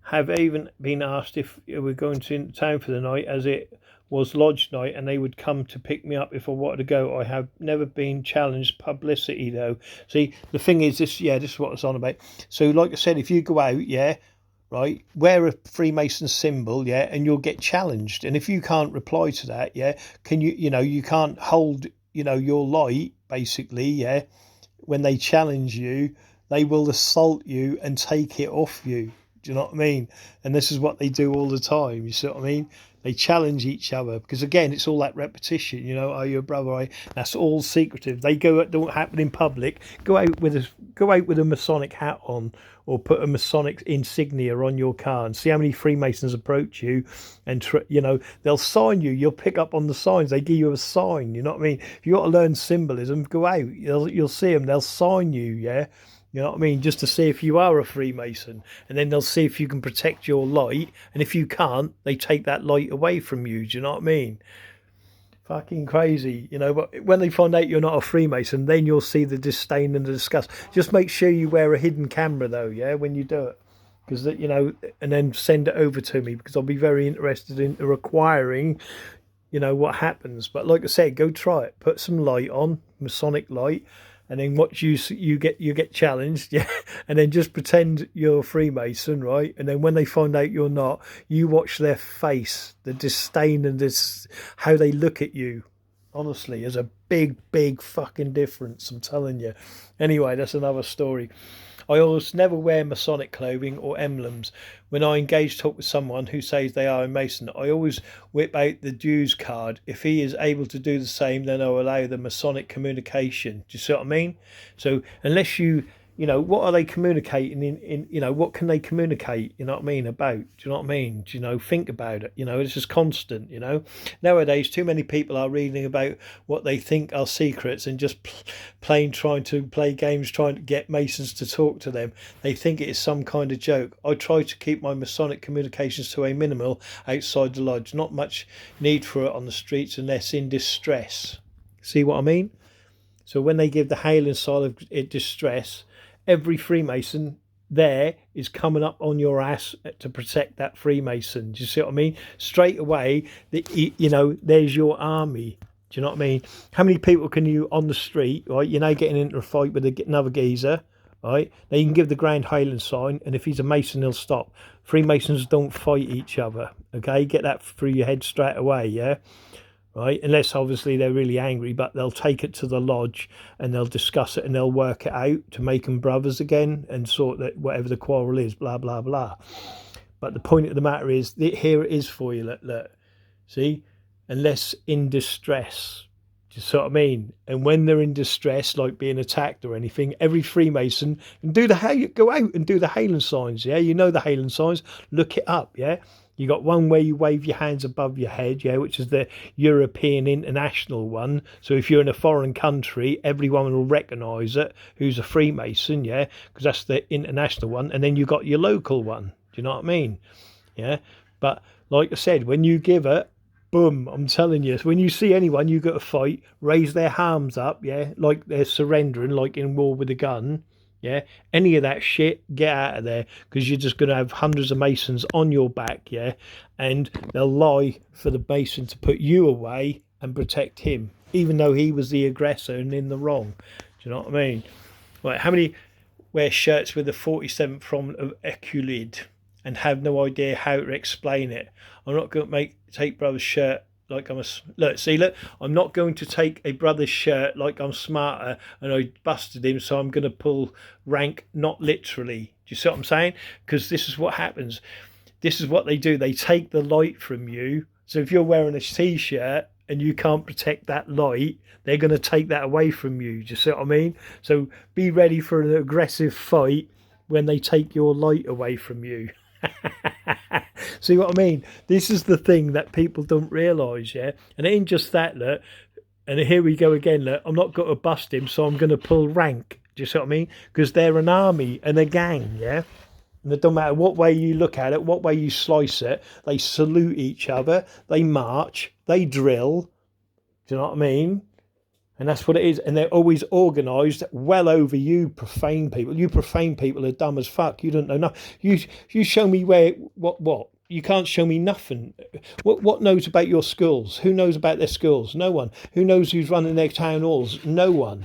Have even been asked if we're going to town for the night, as it was lodge night, and they would come to pick me up if I wanted to go. I have never been challenged publicity though. See, the thing is this is what it's on about. So like I said, if you go out, yeah, right, wear a Freemason symbol, yeah, and you'll get challenged. And if you can't reply to that, yeah, you can't hold, you know, your light, basically, yeah, when they challenge you, they will assault you and take it off you. Do you know what I mean? And this is what they do all the time. You see what I mean? They challenge each other because again, it's all that repetition. You know, are you a brother? That's all secretive. They don't happen in public. Go out with a Masonic hat on, or put a Masonic insignia on your car, and see how many Freemasons approach you, and you know, they'll sign you. You'll pick up on the signs. They give you a sign. You know what I mean? If you got to learn symbolism, go out. You'll see them. They'll sign you. Yeah. You know what I mean? Just to see if you are a Freemason. And then they'll see if you can protect your light. And if you can't, they take that light away from you. Do you know what I mean? Fucking crazy. You know, but when they find out you're not a Freemason, then you'll see the disdain and the disgust. Just make sure you wear a hidden camera, though, yeah, when you do it. Because, you know, and then send it over to me, because I'll be very interested in acquiring, you know, what happens. But like I said, go try it. Put some light on, Masonic light, and then watch you get challenged, yeah, and then just pretend you're a Freemason, right? And then when they find out you're not, you watch their face, the disdain and this how they look at you. Honestly, there's a big fucking difference, I'm telling you. Anyway, that's another story. I almost never wear Masonic clothing or emblems. When I engage talk with someone who says they are a Mason, I always whip out the dues card. If he is able to do the same, then I'll allow the Masonic communication. Do you see what I mean? So unless you you know, what are they communicating in you know, what can they communicate, you know what I mean, about? Do you know what I mean? Do you know, think about it, you know, it's just constant, you know. Nowadays, too many people are reading about what they think are secrets and just plain trying to play games, trying to get Masons to talk to them. They think it is some kind of joke. I try to keep my Masonic communications to a minimal outside the lodge. Not much need for it on the streets unless in distress. See what I mean? So when they give the hailing sign of distress, every Freemason there is coming up on your ass to protect that Freemason. Do you see what I mean? Straight away, you know, there's your army. Do you know what I mean? How many people can you on the street, right? You know, getting into a fight with another geezer, right? Now you can give the grand hailing sign, and if he's a Mason, he'll stop. Freemasons don't fight each other. Okay, get that through your head straight away. Yeah. Right, unless obviously they're really angry, but they'll take it to the lodge and they'll discuss it and they'll work it out to make them brothers again and sort that whatever the quarrel is, blah blah blah. But the point of the matter is, here it is for you. Look, see, unless in distress. Do you see what I mean? And when they're in distress, like being attacked or anything, every Freemason can go out and do the hailing signs. Yeah, you know the hailing signs. Look it up. Yeah. You got one where you wave your hands above your head, yeah, which is the European international one. So if you're in a foreign country, everyone will recognise it who's a Freemason, yeah, because that's the international one. And then you got your local one. Do you know what I mean? Yeah. But like I said, when you give it, boom, I'm telling you, when you see anyone you got to fight, raise their arms up, yeah, like they're surrendering, like in war with a gun. Yeah, any of that shit, get out of there, because you're just going to have hundreds of Masons on your back, yeah, and they'll lie for the Mason to put you away and protect him, even though he was the aggressor and in the wrong. Do you know what I mean? Right, how many wear shirts with the 47th from of Eculid and have no idea how to explain it? I'm not going to take brother's shirt like I'm look, I'm not going to take a brother's shirt like I'm smarter and I busted him, so I'm going to pull rank, not literally. Do you see what I'm saying? Because this is what happens. This is what they do. They take the light from you. So if you're wearing a t-shirt and you can't protect that light, they're going to take that away from you. Do you see what I mean? So be ready for an aggressive fight when they take your light away from you. See what I mean? This is the thing that people don't realise, yeah? And it ain't just that, look. And here we go again, look. I'm not going to bust him, so I'm going to pull rank. Do you see what I mean? Because they're an army and a gang, yeah? And it don't matter what way you look at it, what way you slice it. They salute each other. They march. They drill. Do you know what I mean? And that's what it is. And they're always organised well over you profane people. You profane people are dumb as fuck. You don't know nothing. You show me what? You can't show me nothing. What knows about your schools? Who knows about their schools? No one. Who knows who's running their town halls? No one.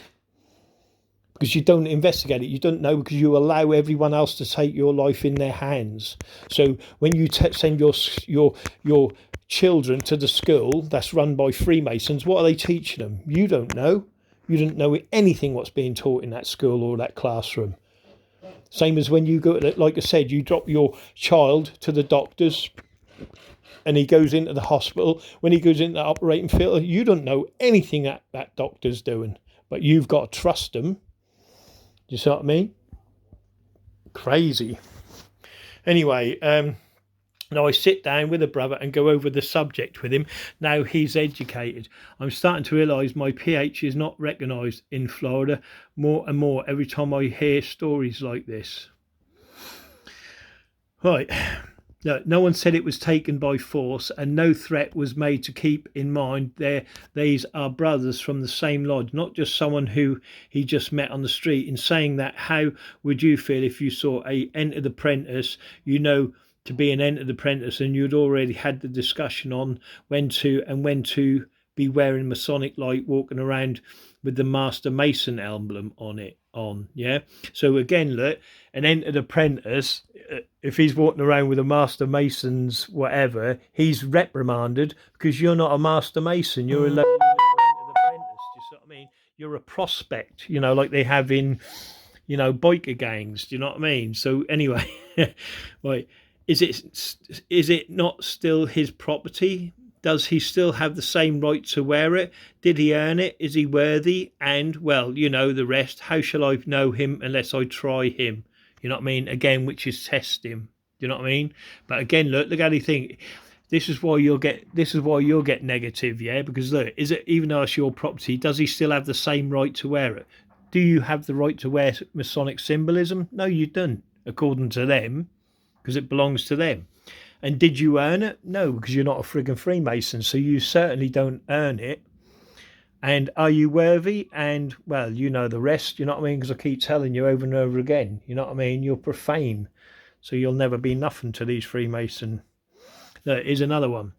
Because you don't investigate it. You don't know, because you allow everyone else to take your life in their hands. So when you send your children to the school that's run by Freemasons, what are they teaching them? You don't know. You don't know anything what's being taught in that school or that classroom. Same as when you go, like I said, you drop your child to the doctors and he goes into the hospital. When he goes into the operating theatre, you don't know anything that doctor's doing, but you've got to trust them. Do you see what I mean? Crazy. Anyway, now I sit down with a brother and go over the subject with him. Now he's educated. I'm starting to realise my PH is not recognised in Florida more and more every time I hear stories like this. Right. No one said it was taken by force, and no threat was made. To keep in mind, these are brothers from the same lodge, not just someone who he just met on the street. In saying that, how would you feel if you saw a entered apprentice, you know, to be an entered apprentice, and you'd already had the discussion on when to be wearing Masonic light, walking around with the Master Mason emblem on, yeah? So again, look, an entered apprentice, if he's walking around with a Master Mason's whatever, he's reprimanded because you're not a Master Mason, you're a entered apprentice. Do you see what I mean? You're a prospect, you know, like they have in, you know, biker gangs. Do you know what I mean? So anyway, right. Is it not still his property? Does he still have the same right to wear it? Did he earn it? Is he worthy? And, well, you know the rest. How shall I know him unless I try him? You know what I mean? Again, which is test him. You know what I mean? But again, look how they think. This is why you'll get negative, yeah? Because look, is it, even though it's your property, does he still have the same right to wear it? Do you have the right to wear Masonic symbolism? No, you don't, according to them, because it belongs to them. And did you earn it? No, because you're not a friggin' Freemason, so you certainly don't earn it. And are you worthy? And, well, you know the rest, you know what I mean? Because I keep telling you over and over again, you know what I mean? You're profane, so you'll never be nothing to these Freemason. There is another one.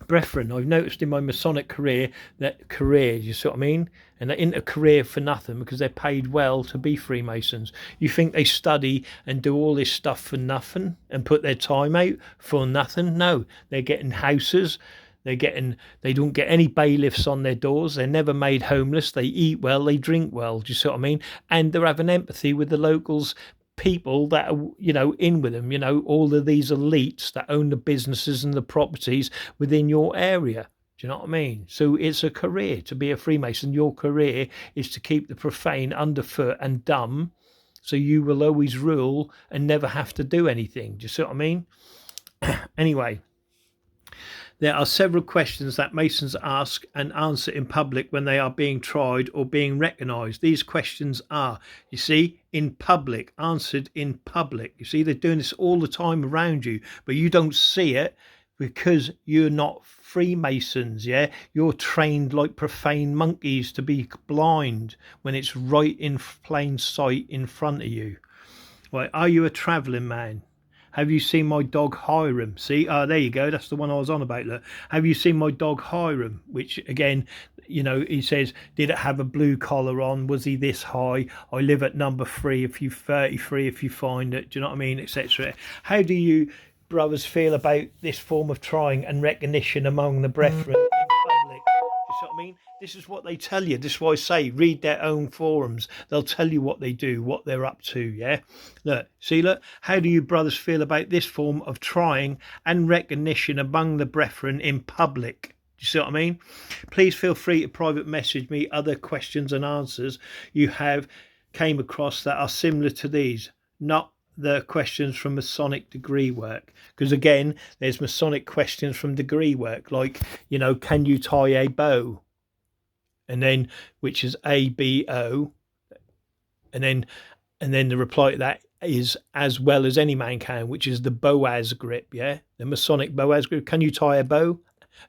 Brethren, I've noticed in my Masonic career that careers, you see what I mean? And they're in a career for nothing because they're paid well to be Freemasons. You think they study and do all this stuff for nothing and put their time out for nothing? No, they're getting houses. They don't get any bailiffs on their doors. They're never made homeless. They eat well. They drink well. Do you see what I mean? And they're having empathy with the locals, people that are, you know, in with them, you know, all of these elites that own the businesses and the properties within your area. Do you know what I mean? So it's a career to be a Freemason. Your career is to keep the profane underfoot and dumb, so you will always rule and never have to do anything. Do you see what I mean? Anyway, there are several questions that Masons ask and answer in public when they are being tried or being recognised. These questions are, you see, in public, answered in public. You see, they're doing this all the time around you, but you don't see it because you're not Freemasons, yeah? You're trained like profane monkeys to be blind when it's right in plain sight in front of you. Right, are you a travelling man? Have you seen my dog Hiram? See, there you go. That's the one I was on about. Look, have you seen my dog Hiram? Which again, you know, he says, did it have a blue collar on? Was he this high? I live at number 3. If you 33, if you find it, do you know what I mean, etc. How do you brothers feel about this form of trying and recognition among the brethren in public? Do you see what I mean? This is what they tell you. This is why I say read their own forums. They'll tell you what they do, what they're up to, yeah? Look, see, look, how do you brothers feel about this form of trying and recognition among the brethren in public? Do you see what I mean? Please feel free to private message me other questions and answers you have came across that are similar to these, not the questions from Masonic degree work, because again, there's Masonic questions from degree work, like, you know, can you tie a bow? And then, which is ABO, and then the reply to that is as well as any man can, which is the Boaz grip, yeah, the Masonic Boaz grip. Can you tie a bow?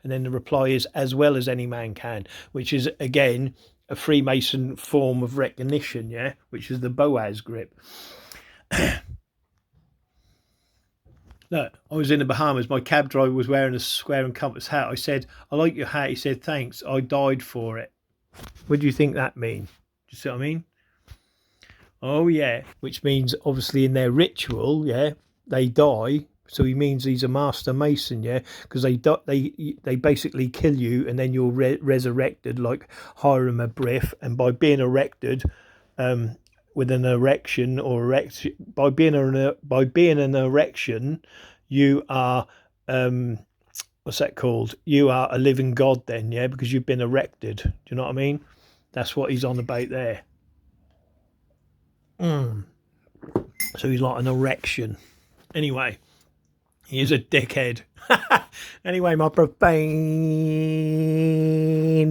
And then the reply is as well as any man can, which is again a Freemason form of recognition, yeah, which is the Boaz grip. Look, I was in the Bahamas. My cab driver was wearing a square and compass hat. I said, I like your hat. He said, thanks. I died for it. What do you think that means? Do you see what I mean? Oh, yeah. Which means, obviously, in their ritual, yeah, they die. So he means he's a master mason, yeah, because they basically kill you and then you're resurrected like Hiram Abriff. And by being erected, with an erection or erection, by being an erection, you are what's that called? You are a living God then, yeah, because you've been erected. Do you know what I mean? That's what he's on about there. So he's like an erection. Anyway, he is a dickhead. Anyway, my profane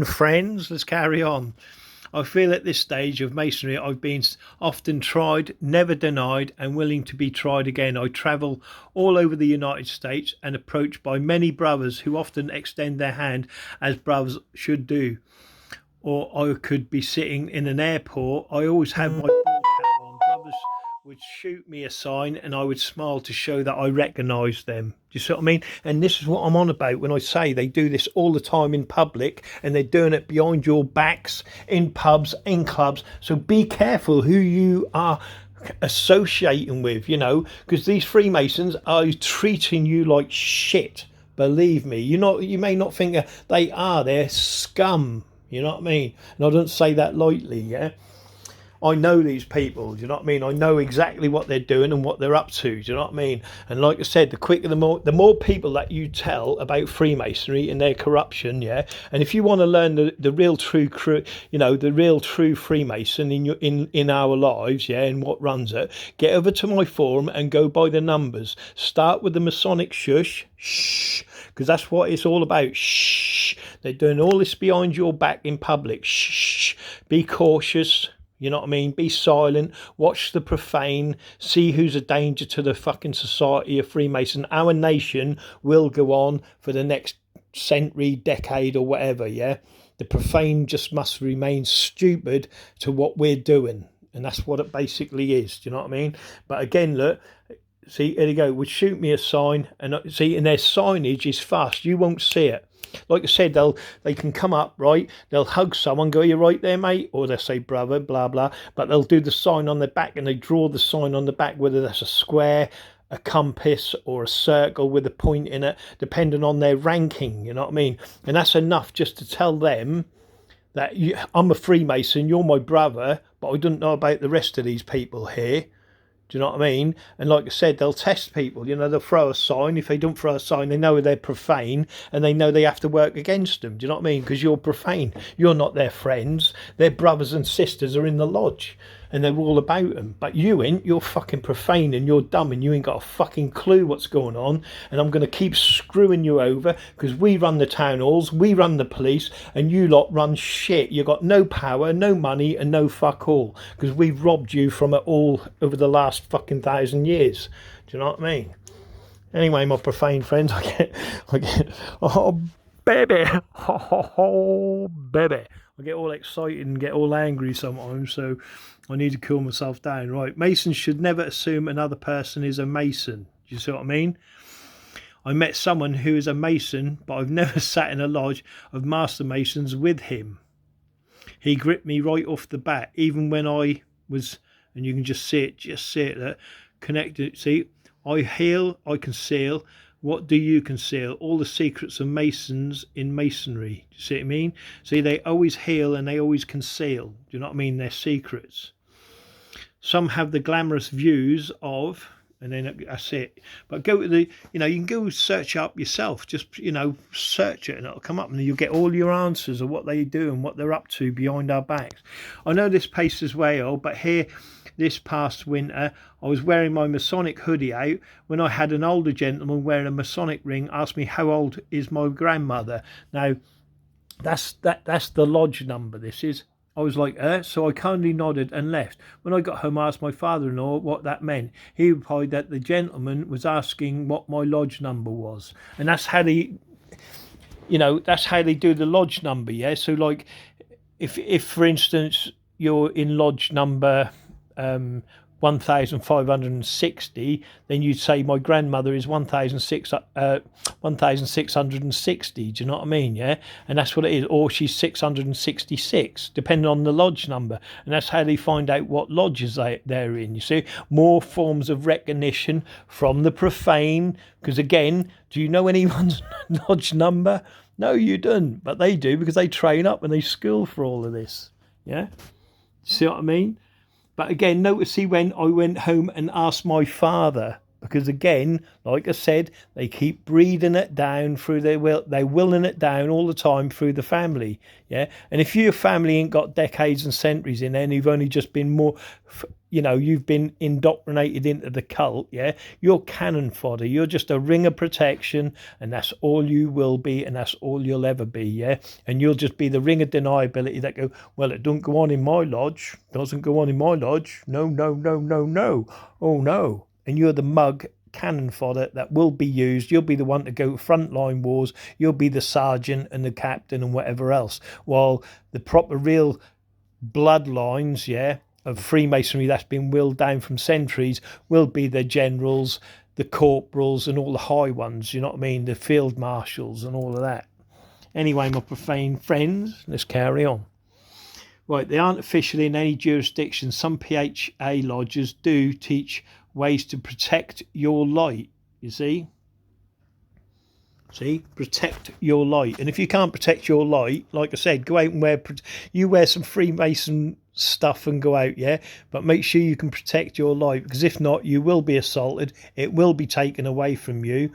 friends, let's carry on. I feel at this stage of Masonry I've been often tried, never denied, and willing to be tried again. I travel all over the United States and approached by many brothers who often extend their hand as brothers should do. Or I could be sitting in an airport. I always have my ball cap on. Brothers would shoot me a sign and I would smile to show that I recognise them. Do you see what I mean? And this is what I'm on about when I say they do this all the time in public and they're doing it behind your backs, in pubs, in clubs. So be careful who you are associating with, you know, because these Freemasons are treating you like shit. Believe me, you may not think they're scum. You know what I mean? And I don't say that lightly, yeah? I know these people, do you know what I mean? I know exactly what they're doing and what they're up to, do you know what I mean? And like I said, the more people that you tell about Freemasonry and their corruption, yeah. And if you want to learn the real true, the real true Freemason in our lives, yeah, and what runs it, get over to my forum and go by the numbers. Start with the Masonic shh, because that's what it's all about. Shh. They're doing all this behind your back in public. Shh. Be cautious. You know what I mean? Be silent. Watch the profane. See who's a danger to the fucking society of Freemason. Our nation will go on for the next century, decade, or whatever. Yeah, the profane just must remain stupid to what we're doing, and that's what it basically is. Do you know what I mean? But again, look. See, here you go. Would shoot me a sign, and see, and their signage is fast. You won't see it. Like I said, they can come up, right? They'll hug someone, go, "You right there, mate?" Or they'll say, "Brother," blah blah. But they'll do the sign on their back, and they draw the sign on the back, whether that's a square, a compass, or a circle with a point in it, depending on their ranking. You know what I mean? And that's enough just to tell them that I'm a Freemason, you're my brother, but I don't know about the rest of these people here. Do you know what I mean? And like I said, they'll test people. You know, they'll throw a sign. If they don't throw a sign, they know they're profane, and they know they have to work against them. Do you know what I mean? Because you're profane. You're not their friends. Their brothers and sisters are in the lodge, and they're all about them. But you ain't. You're fucking profane, and you're dumb, and you ain't got a fucking clue what's going on. And I'm going to keep screwing you over, because we run the town halls, we run the police, and you lot run shit. You got no power, no money, and no fuck all, because we've robbed you from it all over the last fucking 1,000 years. Do you know what I mean? Anyway, my profane friends, I get, oh baby, oh baby, I get all excited and get all angry sometimes, so I need to cool myself down. Right, Masons should never assume another person is a Mason. Do you see what I mean? I met someone who is a Mason, but I've never sat in a lodge of Master Masons with him. He gripped me right off the bat, even when I was, and you can just see it there, connected. See, I heal, I conceal. What do you conceal? All the secrets of Masons in Masonry. Do you see what I mean? See, they always heal and they always conceal. Do you know what I mean? Their secrets. Some have the glamorous views of, and then that's it. But go to the, you can go search up yourself. Just, search it and it'll come up and you'll get all your answers of what they do and what they're up to behind our backs. I know this pace is way old, but here, this past winter, I was wearing my Masonic hoodie out when I had an older gentleman wearing a Masonic ring ask me how old is my grandmother. Now, that's the lodge number, this is. I was like, so I kindly nodded and left. When I got home, I asked my father-in-law what that meant. He replied that the gentleman was asking what my lodge number was. And that's how they, that's how they do the lodge number, yeah? So, like, if for instance, you're in lodge number 1,560, then you'd say my grandmother is 1,660. Do you know what I mean? Yeah, and that's what it is. Or she's 666, depending on the lodge number, and that's how they find out what lodges they're in. You see, more forms of recognition from the profane. Because again, do you know anyone's lodge number? No, you don't, but they do because they train up and they school for all of this. Yeah, see what I mean? But again, notice he I went home and asked my father, because again, like I said, they keep breathing it down through they're willing it down all the time through the family. Yeah. And if your family ain't got decades and centuries in there and you've only just been more, you've been indoctrinated into the cult, yeah, you're cannon fodder. You're just a ring of protection, and that's all you will be, and that's all you'll ever be, yeah. And you'll just be the ring of deniability that go, well, it don't go on in my lodge, doesn't go on in my lodge, no, oh no. And you're the mug cannon fodder that will be used. You'll be the one to go frontline wars. You'll be the sergeant and the captain and whatever else, while the proper real bloodlines, yeah, of Freemasonry that's been willed down from centuries will be the generals, the corporals, and all the high ones, you know what I mean, the field marshals and all of that. Anyway, my profane friends, let's carry on. Right, they aren't officially in any jurisdiction. Some PHA lodges do teach ways to protect your light, you see. See, protect your light. And if you can't protect your light, like I said, go out and wear some Freemason stuff and go out, yeah, but make sure you can protect your light, because if not, you will be assaulted, it will be taken away from you,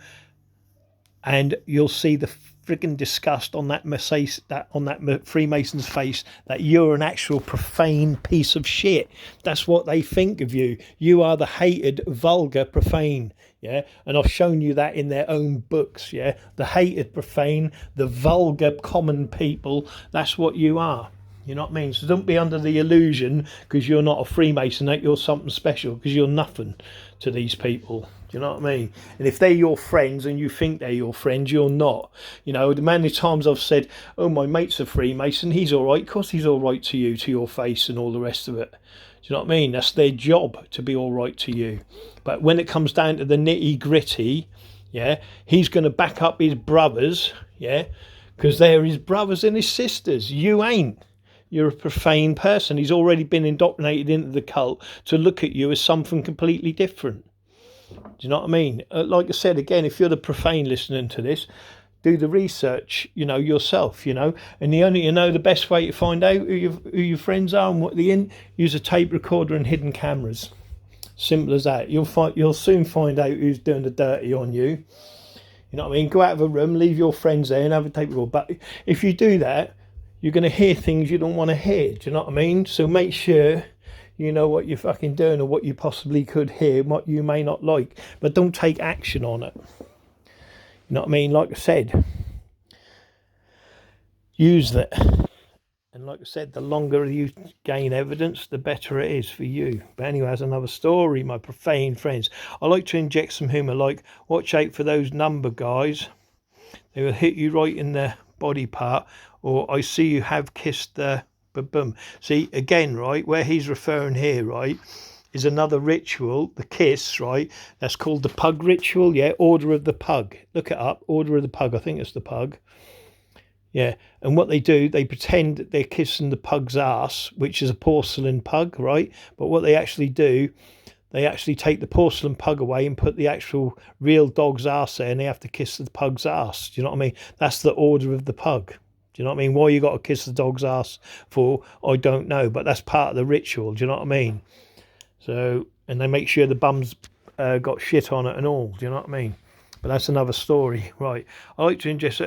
and you'll see the friggin' disgust on that Freemason's face that you're an actual profane piece of shit. That's what they think of you. You are the hated, vulgar, profane. Yeah, and I've shown you that in their own books. Yeah, the hated, profane, the vulgar, common people. That's what you are. You know what I mean? So don't be under the illusion, because you're not a Freemason, that you're something special, because you're nothing to these people. Do you know what I mean? And if they're your friends and you think they're your friends, you're not. You know, the many times I've said, oh, my mate's a Freemason, he's all right. Of course he's all right to you, to your face and all the rest of it. Do you know what I mean? That's their job, to be all right to you. But when it comes down to the nitty gritty, yeah, he's going to back up his brothers, yeah, because they're his brothers and his sisters. You ain't. You're a profane person. He's already been indoctrinated into the cult to look at you as something completely different. Do you know what I mean? Like I said, again, if you're the profane listening to this, do the research, you know, yourself, you know, and the best way to find out who your friends are and what they're in, use a tape recorder and hidden cameras. Simple as that. You'll soon find out who's doing the dirty on you. You know what I mean? Go out of a room, leave your friends there and have a tape recorder. But if you do that, you're going to hear things you don't want to hear. Do you know what I mean? So make sure you know what you're fucking doing, or what you possibly could hear, what you may not like, but don't take action on it. You know what I mean? Like I said, use that. And like I said, the longer you gain evidence, the better it is for you. But anyway, that's another story, my profane friends. I like to inject some humour, like, watch out for those number guys. They will hit you right in the body part, or I see you have kissed the boom. See, again, right, where he's referring here, right, is another ritual, the kiss, right? That's called the pug ritual, yeah, Order of the Pug. Look it up, Order of the Pug, I think it's the pug. Yeah, and what they do, they pretend that they're kissing the pug's ass, which is a porcelain pug, right? But what they actually do, they actually take the porcelain pug away and put the actual real dog's ass there, and they have to kiss the pug's ass. Do you know what I mean? That's the Order of the Pug. Do you know what I mean? Why you got to kiss the dog's ass for, I don't know, but that's part of the ritual. Do you know what I mean? So, and they make sure the bum's got shit on it and all. Do you know what I mean? But that's another story, right? I like to just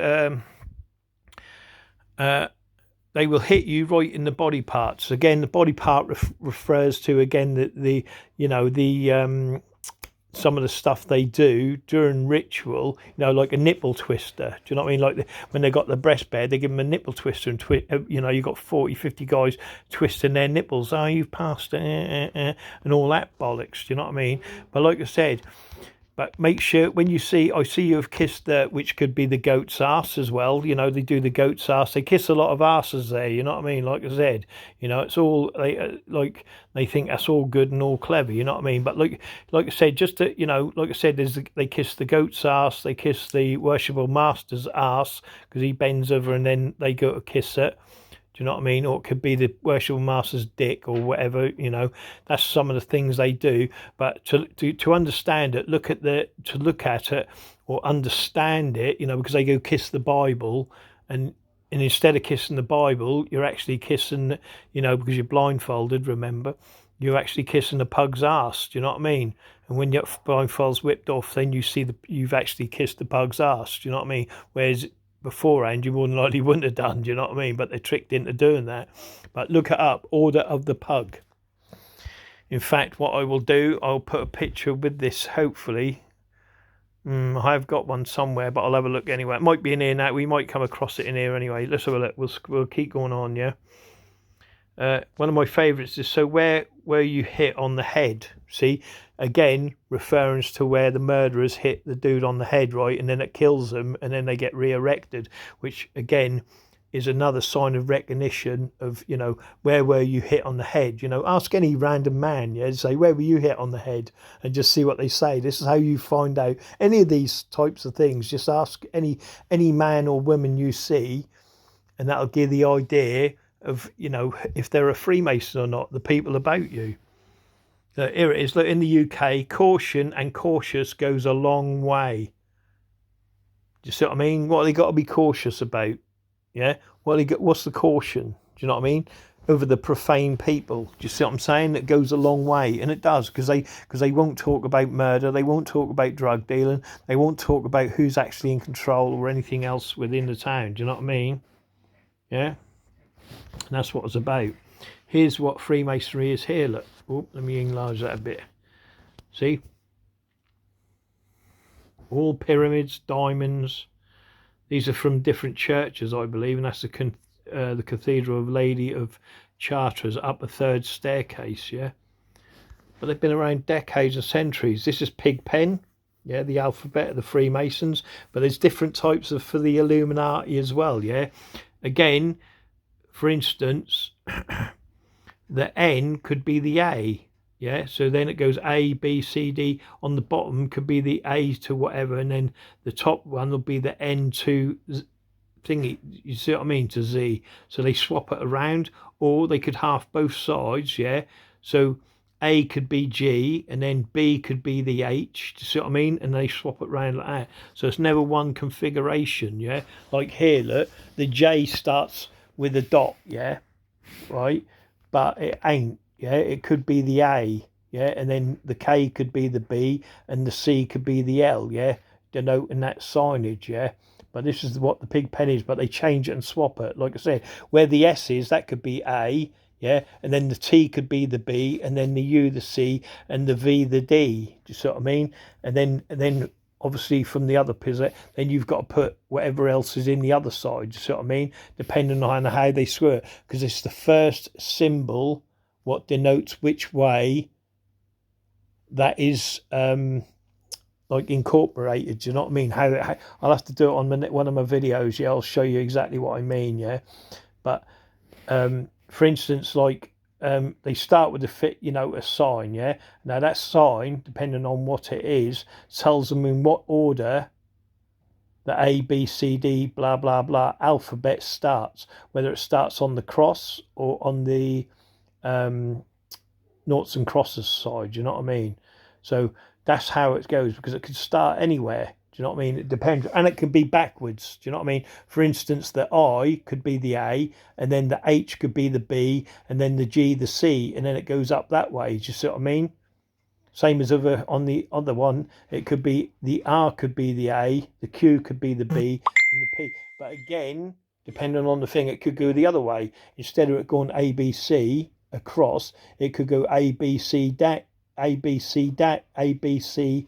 they will hit you right in the body parts. Again, the body part refers to, again, the some of the stuff they do during ritual, you know, like a nipple twister. Do you know what I mean? Like when they got the breast bed, they give them a nipple twister, and you know, you got 40, 50 guys twisting their nipples. Oh, you've passed and all that bollocks. Do you know what I mean? But like I said, but make sure when you see, I see you have kissed which could be the goat's ass as well. You know, they do the goat's ass. They kiss a lot of asses there. You know what I mean? Like I said, you know, it's all like they think that's all good and all clever. You know what I mean? But like I said, just to, you know, like I said, they kiss the goat's ass. They kiss the worshipful master's ass because he bends over, and then they go to kiss it. Do you know what I mean? Or it could be the worshipful master's dick or whatever, you know. That's some of the things they do. But to understand it, to look at it or understand it, you know, because they go kiss the Bible, and instead of kissing the Bible, you're actually kissing, you know, because you're blindfolded, remember, you're actually kissing the pug's ass. Do you know what I mean? And when your blindfold's whipped off, then you see you've actually kissed the pug's ass. Do you know what I mean? Whereas beforehand, you more than likely wouldn't have done. Do you know what I mean? But they're tricked into doing that. But look it up, Order of the Pug. In fact, what I will do, I'll put a picture with this, hopefully. I have got one somewhere, but I'll have a look anyway. It might be in here now. We might come across it in here anyway. Let's have a look. We'll keep going on, yeah? One of my favourites is, so where you hit on the head. See, again, referring to where the murderers hit the dude on the head, right? And then it kills them, and then they get re-erected, which again is another sign of recognition of, you know, where were you hit on the head? You know, ask any random man, yeah, say, where were you hit on the head? And just see what they say. This is how you find out any of these types of things. Just ask any man or woman you see, and that'll give the idea of, you know, if they're a Freemason or not, the people about you. Here it is. Look, in the UK, caution and cautious goes a long way. you see what I mean? What they got to be cautious about? Yeah. What's the caution? Do you know what I mean? Over the profane people. Do you see what I'm saying? That goes a long way, and it does, because they won't talk about murder, they won't talk about drug dealing, they won't talk about who's actually in control or anything else within the town. Do you know what I mean? Yeah. And that's what it's about. Here's what Freemasonry is here. Look. Oh, let me enlarge that a bit. See? All pyramids, diamonds. These are from different churches, I believe, and that's the Cathedral of Lady of Chartres up a third staircase, yeah? But they've been around decades and centuries. This is Pigpen, yeah, the alphabet of the Freemasons, but there's different types for the Illuminati as well, yeah? Again, for instance, the N could be the A, yeah? So then it goes A, B, C, D. On the bottom could be the A to whatever, and then the top one will be the N to thingy, you see what I mean, to Z. So they swap it around, or they could half both sides, yeah? So A could be G, and then B could be the H, do you see what I mean? And they swap it around like that. So it's never one configuration, yeah? Like here, look, the J starts with a dot, yeah? Right? But it ain't, yeah? It could be the A, yeah? And then the K could be the B, and the C could be the L, yeah? Denoting that signage, yeah? But this is what the Pigpen is, but they change it and swap it. Like I said, where the S is, that could be A, yeah? And then the T could be the B, and then the U the C, and the V the D. Do you see what I mean? And then obviously from the other pizza, then you've got to put whatever else is in the other side. Do you see what I mean? Depending on how they screw it. Because it's the first symbol what denotes which way that is like incorporated. Do you know what I mean? How I'll have to do it on one of my videos. Yeah, I'll show you exactly what I mean. Yeah, but for instance, like they start with a sign. Yeah, now that sign, depending on what it is, tells them in what order the A, B, C, D, blah blah blah alphabet starts. Whether it starts on the cross or on the noughts and crosses side. You know what I mean? So that's how it goes, because it could start anywhere. Do you know what I mean? It depends. And it can be backwards. Do you know what I mean? For instance, the I could be the A, and then the H could be the B, and then the G the C, and then it goes up that way. Do you see what I mean? Same as on the other one, it could be the R could be the A, the Q could be the B, and the P. But again, depending on the thing, it could go the other way. Instead of it going A, B, C across, it could go A, B, C, A, B, C, A, B, C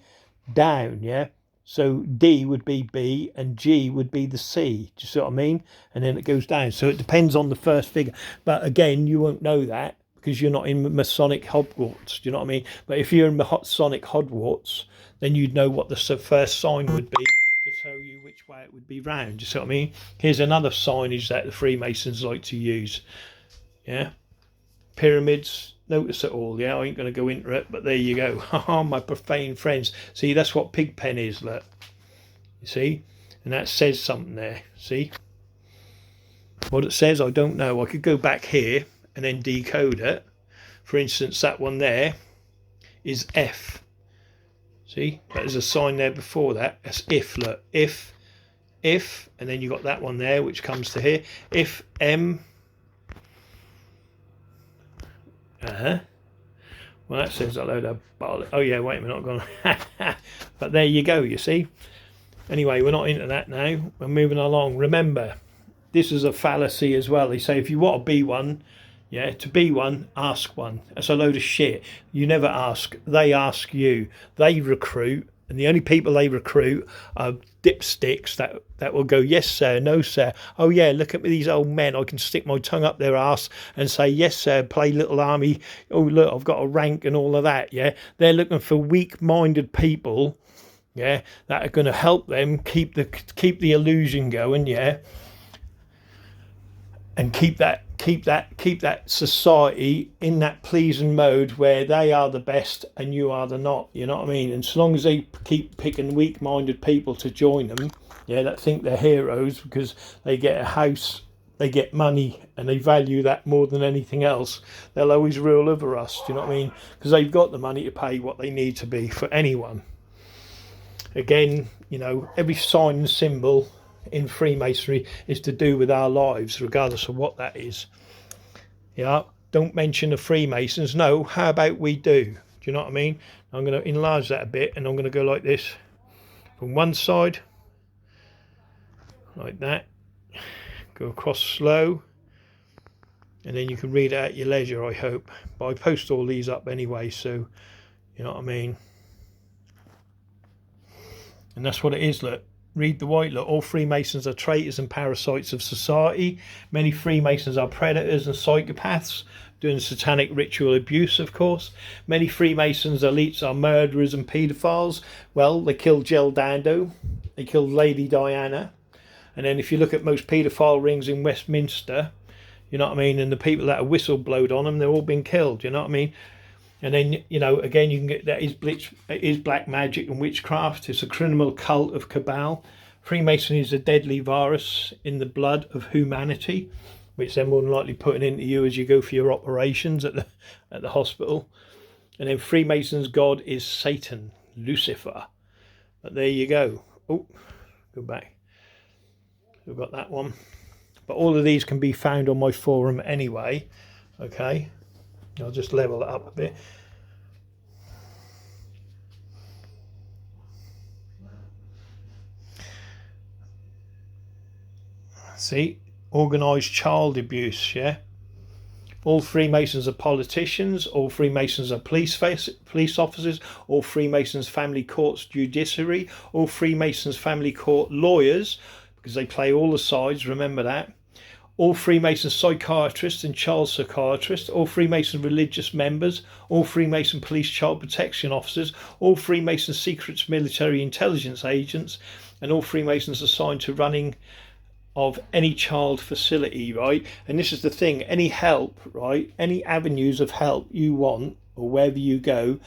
down, yeah? So D would be B and G would be the C. Do you see what I mean? And then it goes down. So it depends on the first figure. But again, you won't know that because you're not in Masonic Hogwarts. Do you know what I mean? But if you're in Masonic Hogwarts, then you'd know what the first sign would be to tell you which way it would be round. Do you see what I mean? Here's another signage that the Freemasons like to use. Yeah? Pyramids. Notice it all, yeah? I ain't going to go into it, but there you go. Oh, my profane friends. See, that's what Pigpen is, look. You see? And that says something there, see? What it says, I don't know. I could go back here and then decode it. For instance, that one there is F. See? But there's a sign there before that. That's if, look. If, and then you got that one there, which comes to here. If M... Well, that says a load of bollocks. Oh yeah, wait a minute, I'm gonna but there you go, you see. Anyway, we're not into that now. We're moving along. Remember, this is a fallacy as well. They say if you want to be one, yeah, to be one, ask one. That's a load of shit. You never ask. They ask you. They recruit, and the only people they recruit are dipsticks that will go, yes sir, no sir, oh yeah, look at me, these old men, I can stick my tongue up their ass and say yes sir, play little army, oh look, I've got a rank and all of that. Yeah, they're looking for weak-minded people, yeah, that are going to help them keep the illusion going, yeah, and keep that society in that pleasing mode where they are the best and you are the not. You know what I mean? And as long as they keep picking weak-minded people to join them, yeah, that think they're heroes because they get a house, they get money, and they value that more than anything else, they'll always rule over us. Do you know what I mean? Because they've got the money to pay what they need to be for anyone. Again, You know, every sign and symbol in Freemasonry is to do with our lives, regardless of what that is. Yeah, don't mention the Freemasons. No, how about we do? Do you know what I mean? I'm going to enlarge that a bit, and I'm going to go like this from one side, like that. Go across slow, and then you can read it at your leisure, I hope. But I post all these up anyway, so you know what I mean. And that's what it is. Look, read the white. Look, all Freemasons are traitors and parasites of society. Many Freemasons are predators and psychopaths doing satanic ritual abuse, of course. Many Freemasons elites are murderers and paedophiles. Well, they killed Jill Dando, they killed Lady Diana, and then if you look at most paedophile rings in Westminster, you know what I mean, and the people that are whistleblowed on them, they're all been killed, you know what I mean. And then, you know, again, you can get that is black magic and witchcraft. It's a criminal cult of cabal. Freemasonry is a deadly virus in the blood of humanity, which they're more than likely putting into you as you go for your operations at the hospital. And then Freemasons' God is Satan, Lucifer. But there you go. Oh, go back. We've got that one. But all of these can be found on my forum anyway. Okay. I'll just level it up a bit. See, organised child abuse, yeah. All Freemasons are politicians. All Freemasons are police officers. All Freemasons family courts judiciary. All Freemasons family court lawyers, because they play all the sides. Remember that. All Freemason psychiatrists and child psychiatrists, all Freemason religious members, all Freemason police child protection officers, all Freemason secrets military intelligence agents, and all Freemasons assigned to running of any child facility, right? And this is the thing, any help, right? Any avenues of help you want, or wherever you go,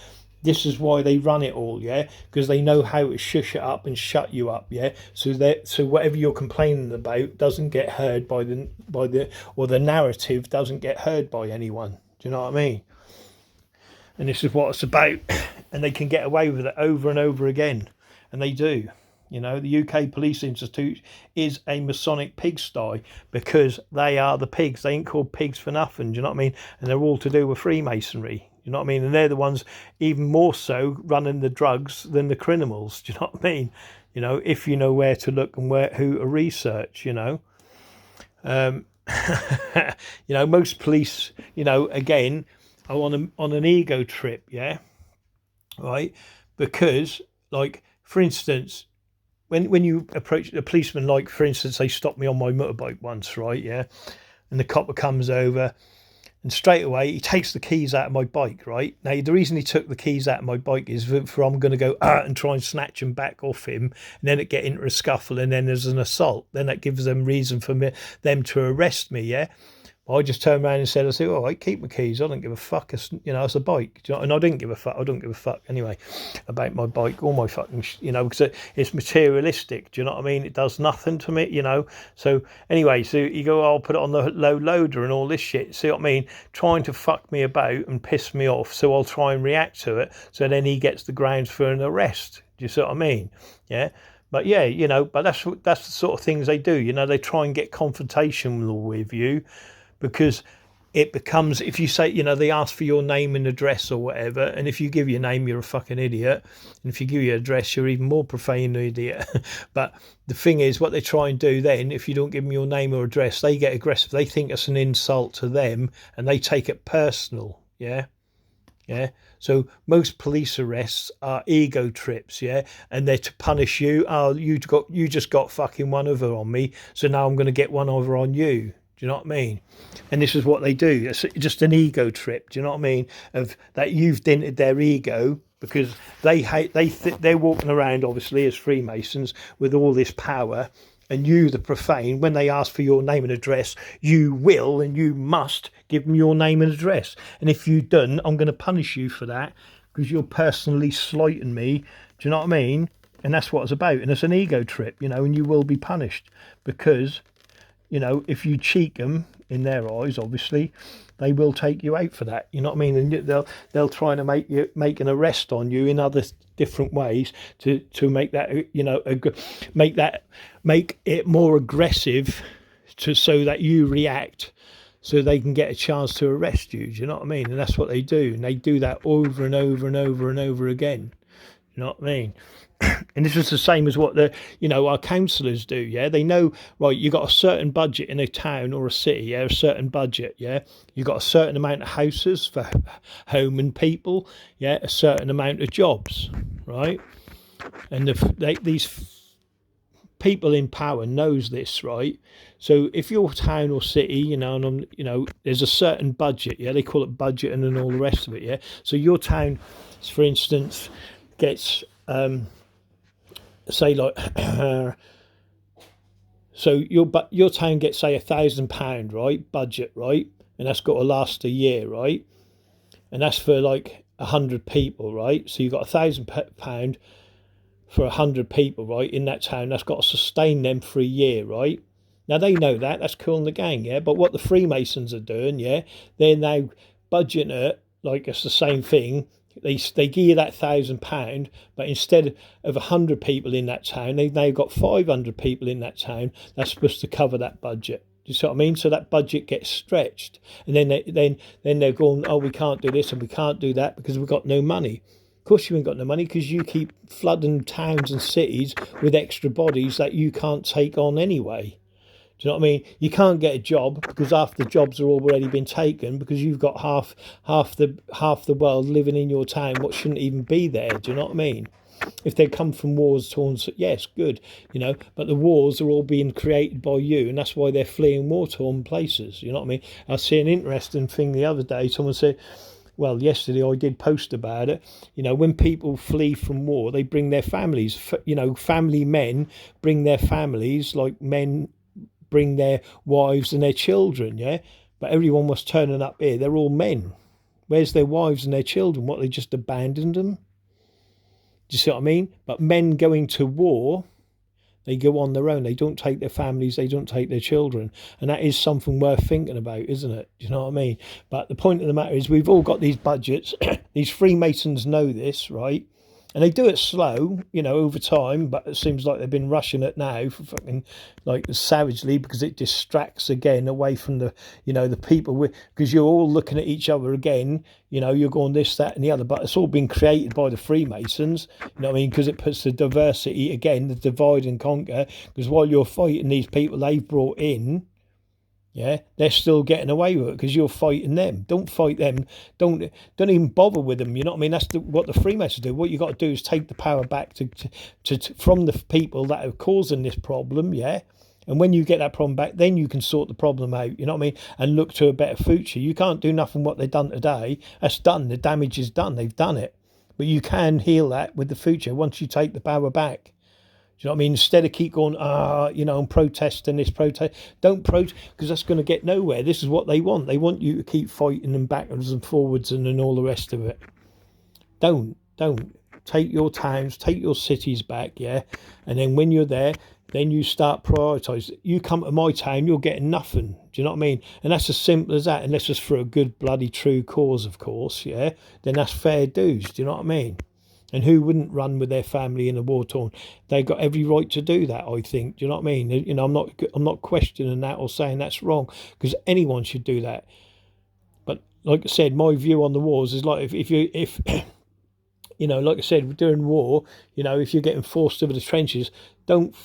this is why they run it all, yeah, because they know how to shush it up and shut you up, yeah. So whatever you're complaining about doesn't get heard by the narrative doesn't get heard by anyone. Do you know what I mean? And this is what it's about, and they can get away with it over and over again, and they do. You know, the UK Police Institute is a Masonic pigsty because they are the pigs. They ain't called pigs for nothing. Do you know what I mean? And they're all to do with Freemasonry. You know what I mean? And they're the ones even more so running the drugs than the criminals. Do you know what I mean? You know, if you know where to look and who to research, you know. You know, most police, you know, again, are on an ego trip, yeah? Right? Because, like, for instance, when you approach a policeman, like, for instance, they stopped me on my motorbike once, right, yeah? And the copper comes over, and straight away, he takes the keys out of my bike, right? Now, the reason he took the keys out of my bike is for I'm going to go and try and snatch them back off him, and then it get into a scuffle, and then there's an assault. Then that gives them reason for them to arrest me, yeah? I just turned around and said, I said, all right, keep my keys. I don't give a fuck. It's, you know, it's a bike. And I didn't give a fuck. I don't give a fuck anyway about my bike or my fucking, you know, because it's materialistic. Do you know what I mean? It does nothing to me, you know. So anyway, so you go, I'll put it on the low loader and all this shit. See what I mean? Trying to fuck me about and piss me off. So I'll try and react to it. So then he gets the grounds for an arrest. Do you see what I mean? Yeah. But yeah, you know, but that's the sort of things they do. You know, they try and get confrontational with you. Because it becomes, if you say, you know, they ask for your name and address or whatever, and if you give your name, you're a fucking idiot, and if you give your address, you're even more profane idiot. But the thing is, what they try and do then, if you don't give them your name or address, they get aggressive. They think it's an insult to them, and they take it personal. Yeah. So most police arrests are ego trips, yeah, and they're to punish you. Oh, you just got fucking one over on me, so now I'm going to get one over on you. Do you know what I mean? And this is what they do. It's just an ego trip. Do you know what I mean? Of that you've dented their ego because they're walking around obviously as Freemasons with all this power, and you, the profane, when they ask for your name and address, you will and you must give them your name and address. And if you don't, I'm going to punish you for that because you're personally slighting me. Do you know what I mean? And that's what it's about. And it's an ego trip, you know, and you will be punished because, you know, if you cheat them, in their eyes, obviously, they will take you out for that. You know what I mean? And they'll try to make an arrest on you in other different ways to make that, you know, make it more aggressive, so that you react, so they can get a chance to arrest you. Do you know what I mean? And that's what they do, and they do that over and over and over and over again. You know what I mean? And this is the same as what our councillors do. Yeah, they know, right, you got a certain budget in a town or a city. Yeah, a certain budget. Yeah, you got a certain amount of houses for home and people. Yeah, a certain amount of jobs. Right, and these people in power knows this, right? So if your town or city, there's a certain budget. Yeah, they call it budget and all the rest of it. Yeah, so your town, for instance, gets say like so your town gets, say, £1,000, right, budget, right, and that's got to last a year, right, and that's for like 100 people, right? So you've got £1,000 for 100 people, right, in that town. That's got to sustain them for a year, right? Now they know that's Cool in the Gang, yeah. But what the Freemasons are doing, yeah, they're now budgeting it like it's the same thing. They give you that £1,000, but instead of 100 people in that town, they've now got 500 people in that town. That's supposed to cover that budget. Do you see what I mean? So that budget gets stretched, and then they're going, oh, we can't do this and we can't do that because we've got no money. Of course you ain't got no money, because you keep flooding towns and cities with extra bodies that you can't take on anyway. Do you know what I mean? You can't get a job because half the jobs are already been taken, because you've got half the world living in your town what shouldn't even be there. Do you know what I mean? If they come from wars torn, yes, good, but the wars are all being created by you, and that's why they're fleeing war torn places. You know what I mean? I see an interesting thing the other day. Someone said, well, yesterday I did post about it. When people flee from war, they bring their families. Family men bring their families, like men bring their wives and their children, yeah? But everyone was turning up here. They're all men. Where's their wives and their children? What, they just abandoned them? Do you see what I mean? But men going to war, they go on their own. They don't take their families. They don't take their children. And that is something worth thinking about, isn't it? Do you know what I mean? But the point of the matter is, we've all got these budgets. These Freemasons know this, right? And they do it slow, over time, but it seems like they've been rushing it now for fucking, like, savagely, because it distracts again away from the, the people, because you're all looking at each other again, you're going this, that and the other, but it's all been created by the Freemasons, you know what I mean, because it puts the diversity, again, the divide and conquer, because while you're fighting these people they've brought in, yeah, they're still getting away with it because you're fighting them. Don't fight them. Don't even bother with them. You know what I mean? That's what the Freemasons do. What you got to do is take the power back to from the people that are causing this problem. Yeah, and when you get that problem back, then you can sort the problem out. You know what I mean? And look to a better future. You can't do nothing what they've done today. That's done. The damage is done. They've done it. But you can heal that with the future once you take the power back. Do you know what I mean? Instead of keep going, and protesting this, protest. Don't protest, because that's going to get nowhere. This is what they want. They want you to keep fighting them backwards and forwards and all the rest of it. Don't. Take your towns, take your cities back, yeah? And then when you're there, then you start prioritising. You come to my town, you're getting nothing. Do you know what I mean? And that's as simple as that, unless it's for a good, bloody, true cause, of course, yeah? Then that's fair dues. Do you know what I mean? And who wouldn't run with their family in a war torn? They got every right to do that, I think. Do you know what I mean? I'm not questioning that or saying that's wrong, because anyone should do that. But like I said, my view on the wars is like if like I said, during war, if you're getting forced over the trenches, don't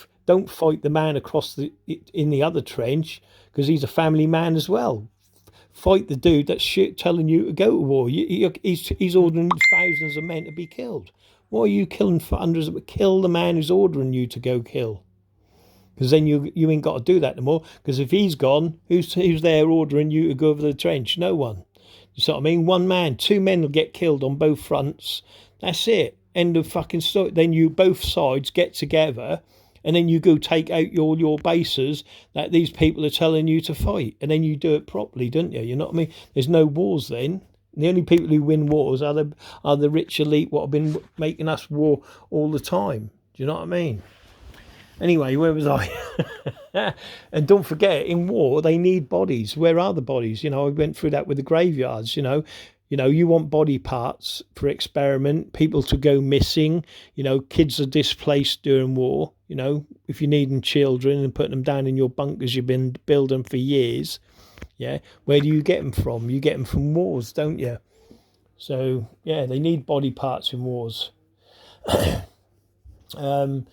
fight the man across in the other trench, because he's a family man as well. Fight the dude that's telling you to go to war. He's ordering thousands of men to be killed. Why are you killing for hundreds? Kill the man who's ordering you to go kill. Because then you ain't got to do that no more. Because if he's gone, who's there ordering you to go over the trench? No one. You see what I mean? One man, 2 men will get killed on both fronts. That's it. End of fucking story. Then you both sides get together, and then you go take out your bases that these people are telling you to fight. And then you do it properly, don't you? You know what I mean? There's no wars then. The only people who win wars are the rich elite, what have been making us war all the time. Do you know what I mean? Anyway, where was I? And don't forget, in war, they need bodies. Where are the bodies? You know, I went through that with the graveyards. You want body parts for experiment, people to go missing. You know, kids are displaced during war. You know, if you're needing children and putting them down in your bunkers you've been building for years. Yeah, where do you get them from? You get them from wars, don't you? So yeah, they need body parts in wars. um,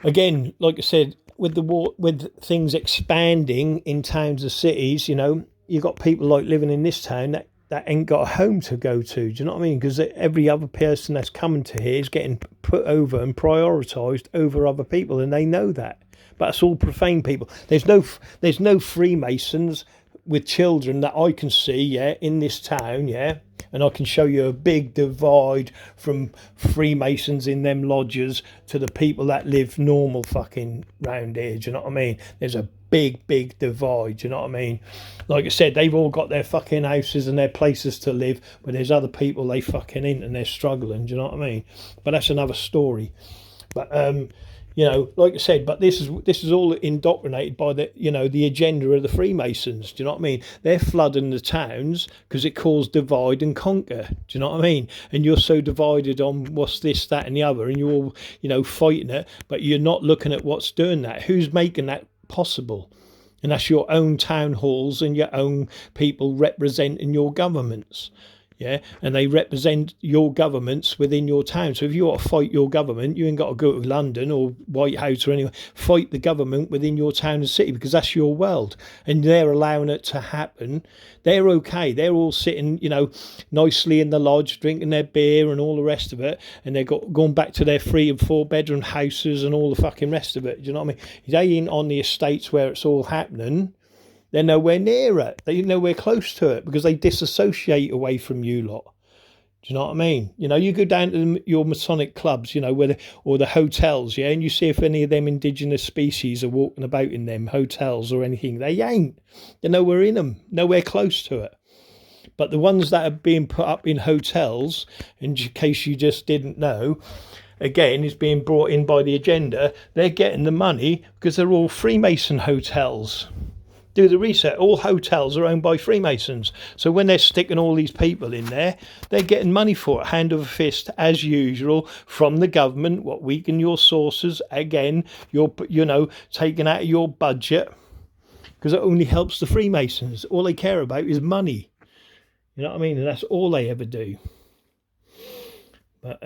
Again, like I said, with the war, with things expanding in towns and cities, you know, you got people like living in this town that ain't got a home to go to. Do you know what I mean? Because every other person that's coming to here is getting put over and prioritised over other people, and they know that. But it's all profane people. There's no Freemasons with children that I can see, yeah, in this town, yeah. And I can show you a big divide from Freemasons in them lodges to the people that live normal fucking round here. Do you know what I mean? There's a big divide. Do you know what I mean? Like I said, they've all got their fucking houses and their places to live, but there's other people they fucking in and they're struggling. Do you know what I mean? But that's another story. But you know, like I said, but this is all indoctrinated by the agenda of the Freemasons. Do you know what I mean? They're flooding the towns because it calls divide and conquer. Do you know what I mean? And you're so divided on what's this, that, and the other, and you're all, fighting it, but you're not looking at what's doing that. Who's making that possible? And that's your own town halls and your own people representing your governments. Yeah, and they represent your governments within your town. So if you want to fight your government, you ain't got to go to London or White House or anywhere. Fight the government within your town and city, because that's your world, and they're allowing it to happen. They're okay. They're all sitting, nicely in the lodge, drinking their beer and all the rest of it, and they're going back to their 3 and 4 bedroom houses and all the fucking rest of it. Do you know what I mean? They ain't on the estates where it's all happening. They're nowhere near it. They're nowhere close to it because they disassociate away from you lot. Do you know what I mean? You go down to your Masonic clubs, or the hotels, yeah, and you see if any of them indigenous species are walking about in them hotels or anything. They ain't. They're nowhere in them, nowhere close to it. But the ones that are being put up in hotels, in case you just didn't know, again, is being brought in by the agenda. They're getting the money because they're all Freemason hotels. Do the research. All hotels are owned by Freemasons. So when they're sticking all these people in there, they're getting money for it, hand over fist, as usual, from the government. What weaken your sources, again, you're taken out of your budget, because it only helps the Freemasons. All they care about is money. You know what I mean? And that's all they ever do. But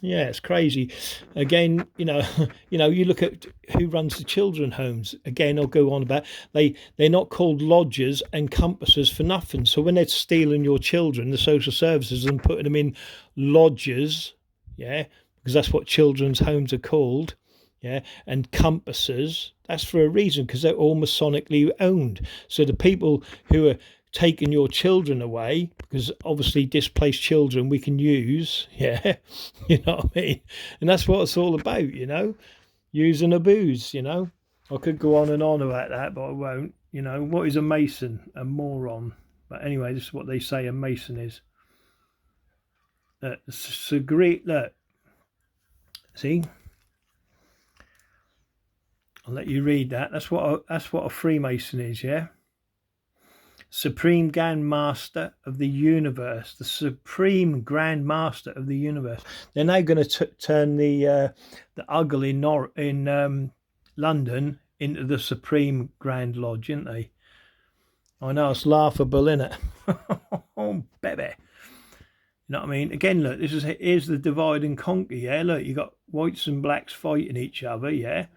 yeah, it's crazy. Again, you look at who runs the children homes. Again, I'll go on about they're not called lodges and compasses for nothing. So when they're stealing your children, the social services, and putting them in lodges, yeah, because that's what children's homes are called, yeah, and compasses, that's for a reason, because they're all Masonically owned. So the people who are taking your children away, because obviously displaced children we can use, yeah, you know what I mean? And that's what it's all about, use and abuse. I could go on and on about that, but I won't. What is a Mason? A moron. But anyway, this is what they say a Mason is. It's a great, look, see, I'll let you read that. That's what a Freemason is, yeah. Supreme Grand Master of the universe, the Supreme Grand Master of the universe. They're now going to turn the Uggle in London into the Supreme Grand Lodge, aren't they? I know, it's laughable, isn't it? Oh, baby. You know what I mean? Again, look, here's the divide and conquer, yeah? Look, you got whites and blacks fighting each other, yeah?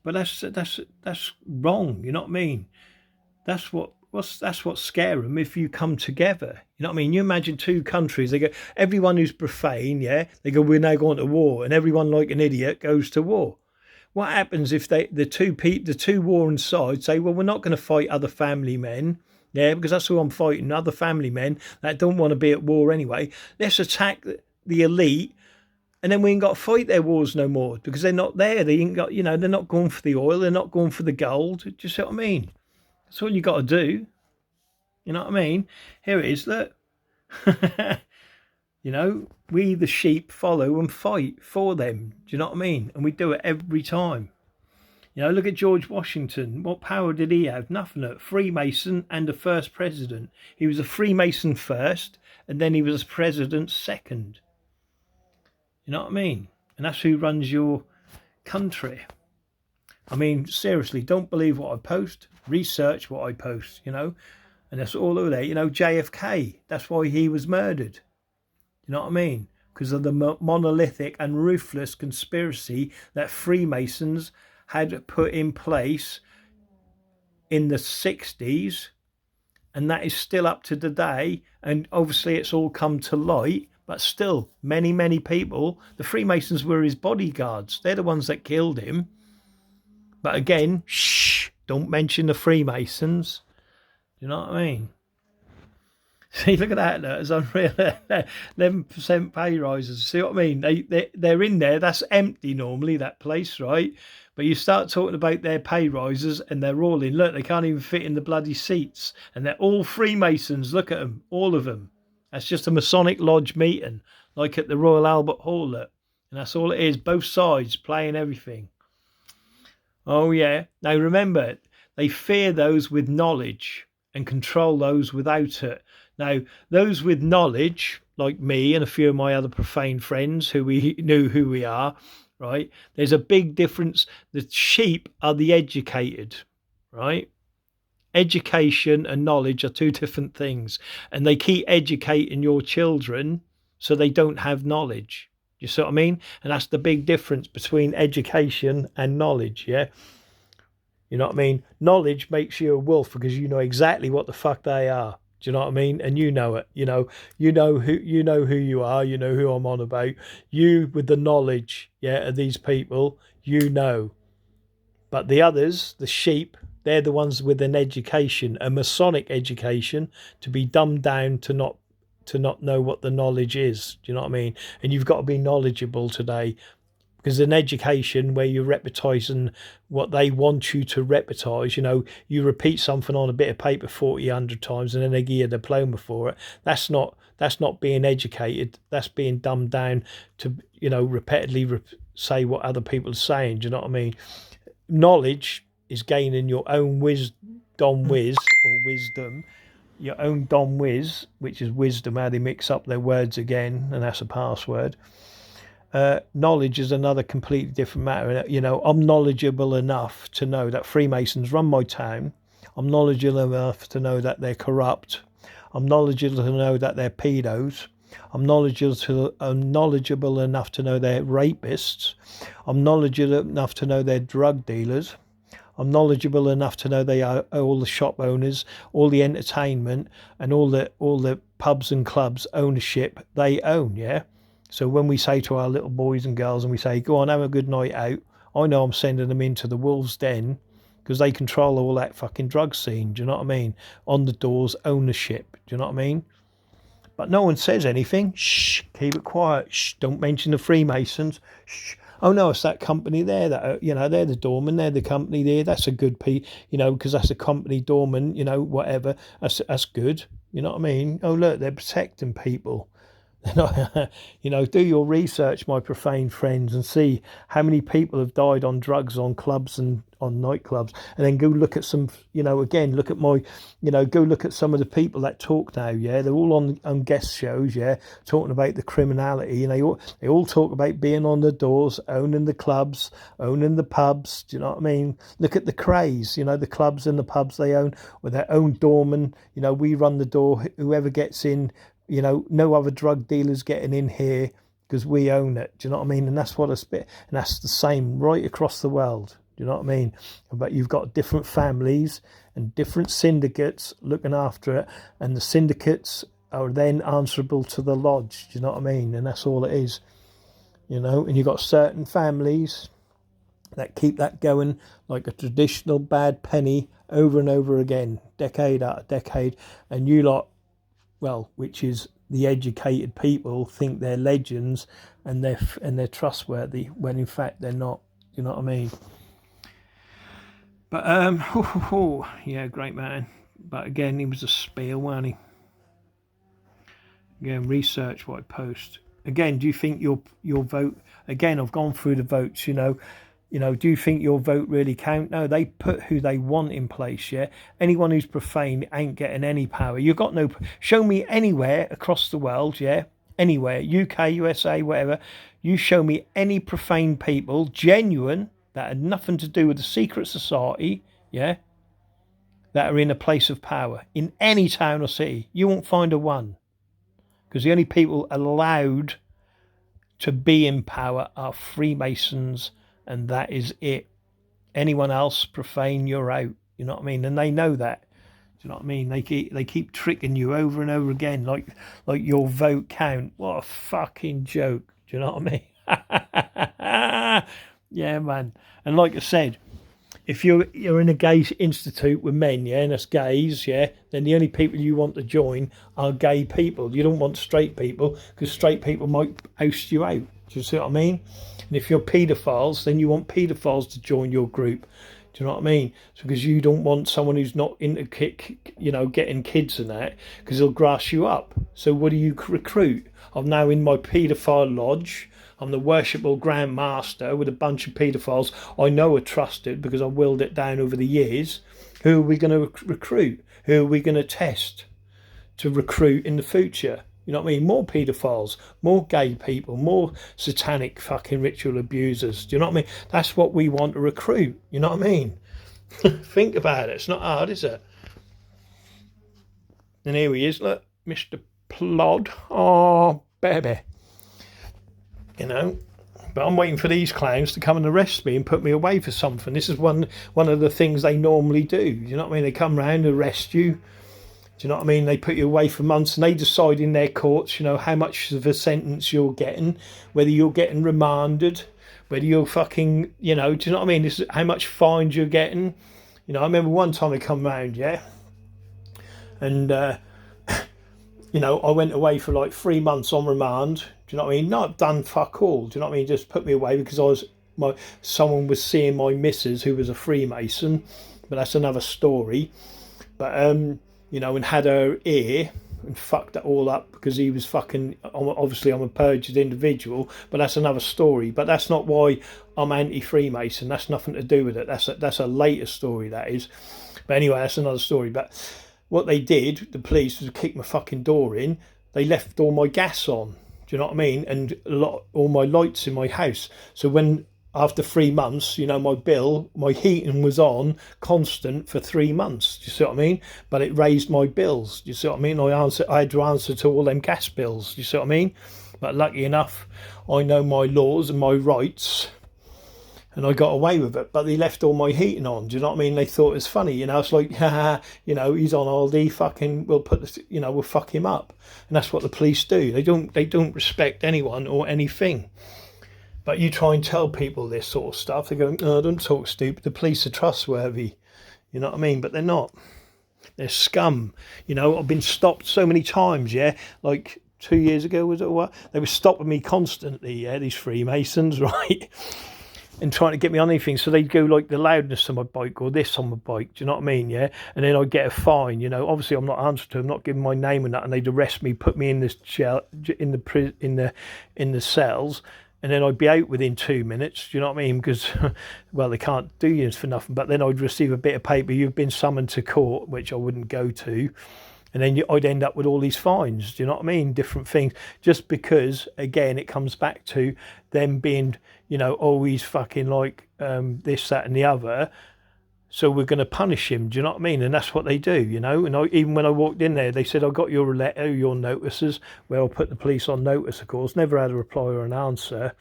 But that's wrong, you know what I mean? That's what's scare them if you come together. You know what I mean? You imagine 2 countries, they go, everyone who's profane, yeah, they go, we're now going to war, and everyone like an idiot goes to war. What happens if the two warring sides say, well, we're not going to fight other family men, yeah, because that's who I'm fighting, other family men that don't want to be at war anyway. Let's attack the elite, and then we ain't got to fight their wars no more, because they're not there. They ain't got, they're not going for the oil, they're not going for the gold. Do you see what I mean? That's all you got to do. You know what I mean? Here it is, look. we the sheep follow and fight for them. Do you know what I mean? And we do it every time. You know, look at George Washington. What power did he have? Nothing. A Freemason and a first president. He was a Freemason first, and then he was a president second. You know what I mean? And that's who runs your country. I mean, seriously, don't believe what I post. Research what I post, you know. And that's all over there. You know, JFK, that's why he was murdered. You know what I mean? Because of the monolithic and ruthless conspiracy that Freemasons had put in place in the 60s, and that is still up to today. And obviously it's all come to light, but still many people, the Freemasons were his bodyguards. They're the ones that killed him. But again, shh, don't mention the Freemasons. You know what I mean? See, look at that. It's unreal. 11% pay rises. See what I mean? They're in there. That's empty normally, that place, right? But you start talking about their pay rises and they're all in. Look, they can't even fit in the bloody seats. And they're all Freemasons. Look at them, all of them. That's just a Masonic Lodge meeting, like at the Royal Albert Hall. Look. And that's all it is. Both sides playing everything. Oh, yeah. Now, remember, they fear those with knowledge and control those without it. Now, those with knowledge, like me and a few of my other profane friends who we knew who we are, right? There's a big difference. The sheep are the educated, right? Education and knowledge are two different things. And they keep educating your children so they don't have knowledge. You see what I mean? And that's the big difference between education and knowledge, yeah? You know what I mean? Knowledge makes you a wolf because you know exactly what the fuck they are. Do you know what I mean? And you know it. You know who you are. You know who I'm on about. You with the knowledge, yeah, of these people, you know. But the others, the sheep, they're the ones with an education, a Masonic education, to be dumbed down to not know what the knowledge is. Do you know what I mean? And you've got to be knowledgeable today. Because an education where you're repetizing what they want you to repetize, you know, you repeat something on a bit of paper 40, 100 times and then they give you a diploma for it. That's not being educated. That's being dumbed down to, you know, repeatedly say what other people are saying. Do you know what I mean? Knowledge is gaining your own wisdom, your own dom whiz, which is wisdom, how they mix up their words again, and that's a password. Knowledge is another completely different matter. You know, I'm knowledgeable enough to know that Freemasons run my town. I'm knowledgeable enough to know that they're corrupt. I'm knowledgeable to know that they're pedos. I'm knowledgeable enough to know they're rapists. I'm knowledgeable enough to know they're drug dealers. I'm knowledgeable enough to know they are all the shop owners, all the entertainment, and all the pubs and clubs ownership they own, yeah? So when we say to our little boys and girls and we say, go on, have a good night out, I know I'm sending them into the wolves' den because they control all that fucking drug scene. Do you know what I mean? On the doors, ownership. Do you know what I mean? But no one says anything. Shh, keep it quiet. Shh, don't mention the Freemasons. Shh. Oh no, it's that company there that, you know, they're the doorman, they're the company there. That's a good you know, because that's a company doorman, you know, whatever. That's good. You know what I mean? Oh look, they're protecting people. You know, do your research, my profane friends, and see how many people have died on drugs, on clubs and on nightclubs, and then go look at some, you know, again, look at my, you know, go look at some of the people that talk now, yeah, they're all on guest shows, yeah, talking about the criminality, and they all talk about being on the doors, owning the clubs, owning the pubs, do you know what I mean? Look at the craze, you know, the clubs and the pubs they own, with their own doorman, you know, we run the door, whoever gets in, you know, no other drug dealers getting in here because we own it. Do you know what I mean? And that's what and that's the same right across the world. Do you know what I mean? But you've got different families and different syndicates looking after it, and the syndicates are then answerable to the lodge. Do you know what I mean? And that's all it is. You know, and you've got certain families that keep that going like a traditional bad penny over and over again, decade after decade, and you lot, well, which is the educated people, think they're legends and they're trustworthy when in fact they're not. You know what I mean? But yeah, great man. But again, he was a spear, wasn't he? Again, research what I post. again, do you think your vote, again, I've gone through the votes, do you think your vote really count? No, they put who they want in place, yeah? Anyone who's profane ain't getting any power. You've got no... Show me anywhere across the world, yeah? Anywhere, UK, USA, whatever. You show me any profane people, genuine, that had nothing to do with the secret society, yeah? That are in a place of power. In any town or city. You won't find a one. Because the only people allowed to be in power are Freemasons, and that is it. Anyone else profane, you're out. You know what I mean? And they know that. Do you know what I mean? They keep tricking you over and over again, like your vote count. What a fucking joke. Do you know what I mean? Yeah, man. And like I said, if you're in a gay institute with men, yeah, and it's gays, yeah, then the only people you want to join are gay people. You don't want straight people, because straight people might oust you out. Do you see what I mean? And if you're paedophiles, then you want paedophiles to join your group. Do you know what I mean? So because you don't want someone who's not into getting kids and that, because they'll grass you up. So what do you recruit? I'm now in my paedophile lodge. I'm the worshipful Grand Master with a bunch of paedophiles I know are trusted because I willed it down over the years. Who are we going to recruit? Who are we going to test to recruit in the future? You know what I mean? More paedophiles, more gay people, more satanic fucking ritual abusers. Do you know what I mean? That's what we want to recruit. You know what I mean? Think about it. It's not hard, is it? And here he is, look, Mr. Plod. Oh, baby. But I'm waiting for these clowns to come and arrest me and put me away for something. This is one of the things they normally do. You know what I mean? They come round, arrest you. Do you know what I mean? They put you away for months and they decide in their courts, how much of a sentence you're getting, whether you're getting remanded, whether you're fucking, do you know what I mean? This is how much fines you're getting. I remember one time they come round, yeah? And, I went away for like 3 months on remand. Do you know what I mean? Not done fuck all. Do you know what I mean? Just put me away because someone was seeing my missus who was a Freemason, but that's another story. But and had her ear and fucked it all up because he was fucking. Obviously, I'm a perjured individual, but that's another story. But that's not why I'm anti-Freemason. That's nothing to do with it. That's a later story, that is. But anyway, that's another story. But what they did, the police, was kick my fucking door in. They left all my gas on. Do you know what I mean? And all my lights in my house. So when after 3 months, my heating was on constant for 3 months. Do you see what I mean? But it raised my bills. Do you see what I mean? I had to answer to all them gas bills. Do you see what I mean? But lucky enough, I know my laws and my rights, and I got away with it. But they left all my heating on. Do you know what I mean? They thought it was funny. It's like, he's on holiday. Fucking, we'll we'll fuck him up. And that's what the police do. They don't respect anyone or anything. But you try and tell people this sort of stuff. They go, no, don't talk stupid. The police are trustworthy. You know what I mean? But they're not. They're scum. I've been stopped so many times, yeah? Like 2 years ago, was it, or what? They were stopping me constantly, yeah, these Freemasons, right? And trying to get me on anything. So they'd go like the loudness on my bike or this on my bike. Do you know what I mean? Yeah. And then I'd get a fine. Obviously I'm not answering to them, not giving my name and that. And they'd arrest me, put me in this jail, in the cells. And then I'd be out within 2 minutes. Do you know what I mean? Because, well, they can't do you for nothing. But then I'd receive a bit of paper. You've been summoned to court, which I wouldn't go to. And then I'd end up with all these fines. Do you know what I mean? Different things. Just because, again, it comes back to them being, always fucking like this, that and the other. So we're going to punish him. Do you know what I mean? And that's what they do, And even when I walked in there, they said, I got your letter, your notices. Well, I'll put the police on notice, of course. Never had a reply or an answer.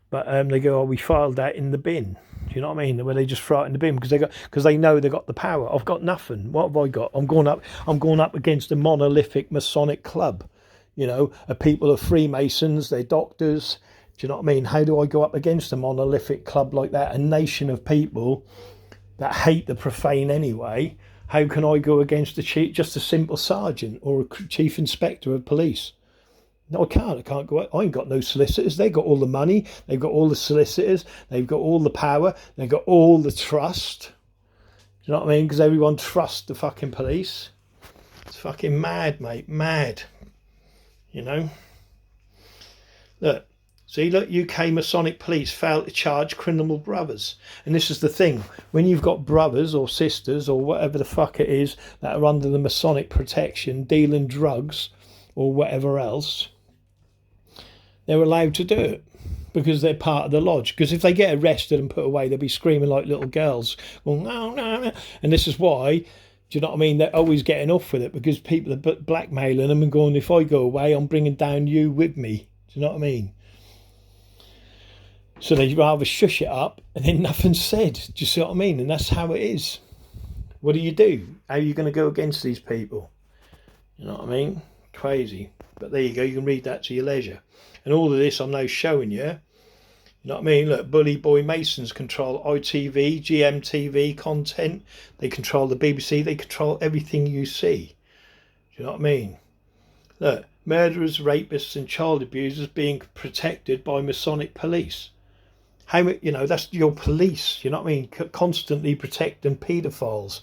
But they go, we filed that in the bin. Do you know what I mean? Where they just throw it in the bin because they know they got the power. I've got nothing. What have I got? I'm going up against a monolithic Masonic club. A people of Freemasons, they're doctors. Do you know what I mean? How do I go up against a monolithic club like that? A nation of people that hate the profane anyway. How can I go against just a simple sergeant or a chief inspector of police? No, I can't go out. I ain't got no solicitors. They've got all the money. They've got all the solicitors. They've got all the power. They've got all the trust. Do you know what I mean? Because everyone trusts the fucking police. It's fucking mad, mate. Mad. Look, see, look, UK Masonic police failed to charge criminal brothers. And this is the thing, when you've got brothers or sisters or whatever the fuck it is that are under the Masonic protection dealing drugs or whatever else, they're allowed to do it because they're part of the lodge. Because if they get arrested and put away, they'll be screaming like little girls, going, no, no, no. And this is why, do you know what I mean? They're always getting off with it because people are blackmailing them and going, if I go away, I'm bringing down you with me. Do you know what I mean? So they'd rather shush it up and then nothing's said. Do you see what I mean? And that's how it is. What do you do? How are you going to go against these people? You know what I mean? Crazy. But there you go. You can read that to your leisure. And all of this I'm now showing you. You know what I mean? Look, Bully Boy Masons control ITV, GMTV content. They control the BBC. They control everything you see. Do you know what I mean? Look, murderers, rapists and child abusers being protected by Masonic police. How, you know, that's your police, you know what I mean? Constantly protecting paedophiles,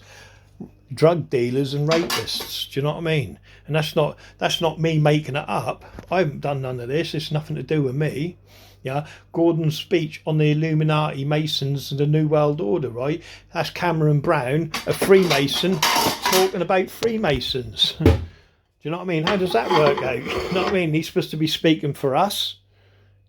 drug dealers and rapists, do you know what I mean? And that's not me making it up. I haven't done none of this. It's nothing to do with me. Yeah, Gordon's speech on the Illuminati, Masons and the New World Order, right? That's Cameron Brown, a Freemason, talking about Freemasons. Do you know what I mean? How does that work out? You know what I mean? He's supposed to be speaking for us.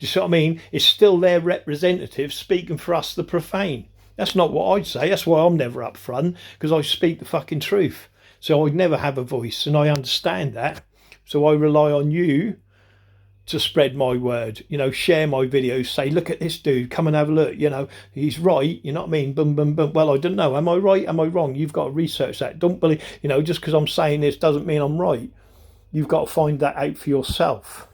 Do you see what I mean? It's still their representative speaking for us, the profane. That's not what I'd say. That's why I'm never up front, because I speak the fucking truth. So I'd never have a voice, and I understand that. So I rely on you to spread my word, you know, share my videos, say, look at this dude, come and have a look, you know, he's right, you know what I mean, boom, boom, boom. Well, I don't know, am I right, am I wrong? You've got to research that. Don't believe, you know, just because I'm saying this doesn't mean I'm right. You've got to find that out for yourself.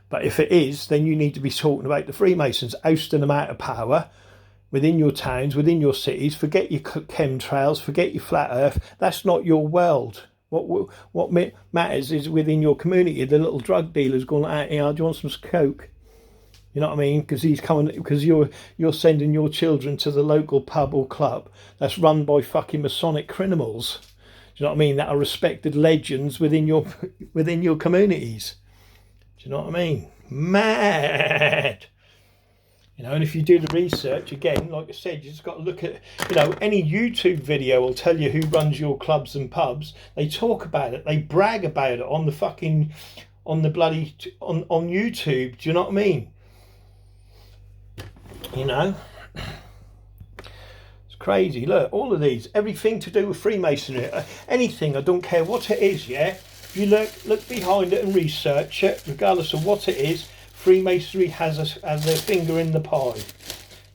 But if it is, then you need to be talking about the Freemasons ousting them out of power within your towns, within your cities. Forget your chemtrails, forget your flat earth. That's not your world. What matters is within your community, the little drug dealers going out here, do you want some coke? You know what I mean? Because he's coming, because you're sending your children to the local pub or club that's run by fucking Masonic criminals. Do you know what I mean? That are respected legends within your communities. Do you know what I mean? Mad. You know, and if you do the research, again, like I said, you just got to look at, you know, any YouTube video will tell you who runs your clubs and pubs. They talk about it. They brag about it on the fucking, on YouTube. Do you know what I mean? You know? It's crazy. Look, all of these, everything to do with Freemasonry, anything, I don't care what it is, yeah? If you look behind it and research it, regardless of what it is, Freemasonry has a finger in the pie. Do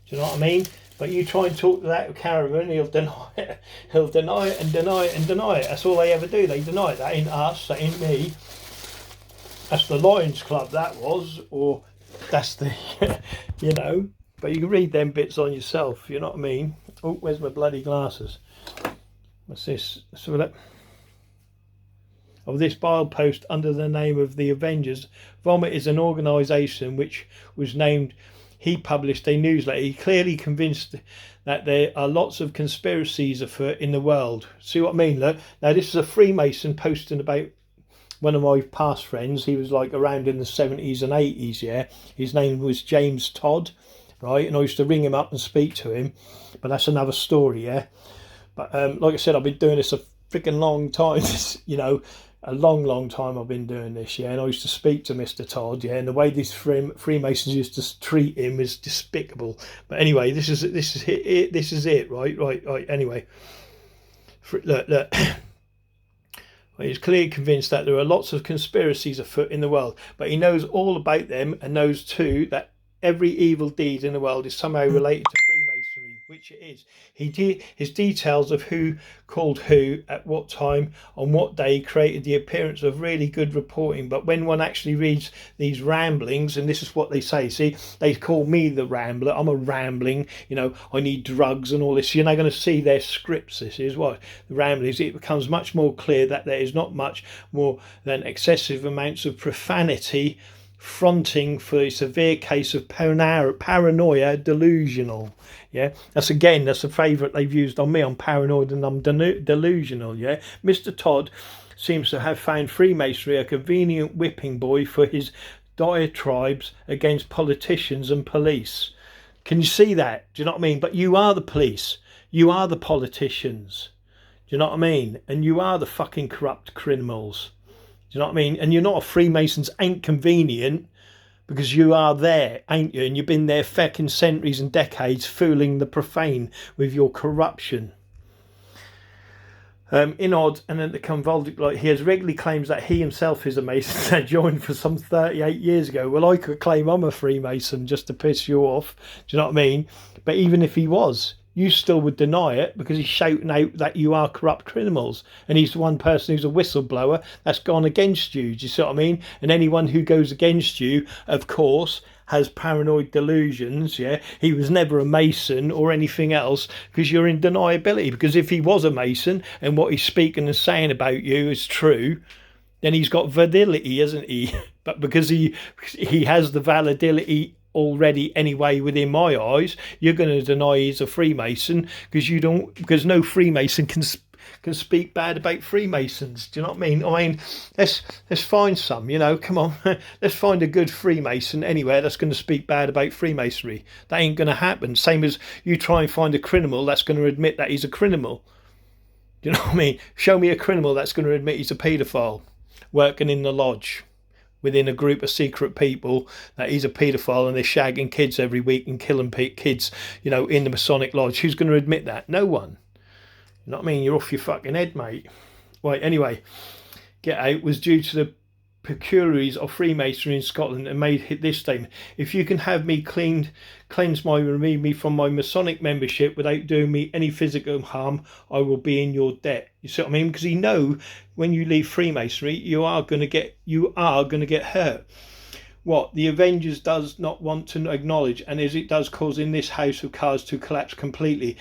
you know what I mean? But you try and talk to that caravan, he'll deny it. He'll deny it and deny it and deny it. That's all they ever do. They deny it. That ain't us. That ain't me. That's the Lions Club, that was. Or that's the, you know. But you can read them bits on yourself. You know what I mean? Oh, where's my bloody glasses? What's this? So that... Of this bile post under the name of the Avengers. Vomit is an organisation which was named. He published a newsletter. He clearly convinced that there are lots of conspiracies afoot in the world. See what I mean? Look, now this is a Freemason posting about one of my past friends. He was like around in the 70s and 80s, yeah. His name was James Todd, right? And I used to ring him up and speak to him. But that's another story, yeah. But like I said, I've been doing this a freaking long time, you know. A long time I've been doing this, yeah, and I used to speak to Mr. Todd, yeah, and the way these Freemasons used to treat him is despicable. But anyway, this is it, right. Anyway, look. He's clearly convinced that there are lots of conspiracies afoot in the world, but he knows all about them and knows too that every evil deed in the world is somehow related to Freemasonry, which it is. His details of who called who at what time on what day created the appearance of really good reporting. But when one actually reads these ramblings, and this is what they say, see, they call me the rambler. I'm a rambling, you know, I need drugs and all this. You're not going to see their scripts. This is what the ramblings. It becomes much more clear that there is not much more than excessive amounts of profanity, fronting for a severe case of paranoia delusional. Yeah, that's a favourite they've used on me. I'm paranoid and I'm delusional. Yeah, Mr. Todd seems to have found Freemasonry a convenient whipping boy for his diatribes against politicians and police. Can you see that? Do you know what I mean? But you are the police. You are the politicians. Do you know what I mean? And you are the fucking corrupt criminals. Do you know what I mean? And you're not a Freemasons ain't convenient, because you are there, ain't you? And you've been there fucking centuries and decades fooling the profane with your corruption. In odd and at the convulsive light, he has regularly claims that he himself is a Mason that joined for some 38 years ago. Well, I could claim I'm a Freemason just to piss you off. Do you know what I mean? But even if he was, you still would deny it, because he's shouting out that you are corrupt criminals, and he's the one person who's a whistleblower that's gone against you. Do you see what I mean? And anyone who goes against you, of course, has paranoid delusions. Yeah, he was never a Mason or anything else, because you're in deniability. Because if he was a Mason and what he's speaking and saying about you is true, then he's got validity, hasn't he? But because he has the validity already anyway within my eyes, you're going to deny he's a Freemason, because no Freemason can speak bad about Freemasons. Do you know what I mean? Let's find some, come on. Let's find a good Freemason anywhere that's going to speak bad about Freemasonry. That ain't going to happen. Same as you try and find a criminal that's going to admit that he's a criminal. Do you know what I mean? Show me a criminal that's going to admit he's a paedophile working in the lodge within a group of secret people, that he's a paedophile and they're shagging kids every week and killing kids, in the Masonic lodge. Who's going to admit that? No one. You know what I mean? You're off your fucking head, mate. Right, anyway, Get Out was due to the peculiarities of Freemasonry in Scotland and made this statement: if you can have me remove me from my Masonic membership without doing me any physical harm, I will be in your debt. You see what I mean? Because he know when you leave Freemasonry, you are going to get hurt. What the Avengers does not want to acknowledge, and as it does, causing this house of cards to collapse completely,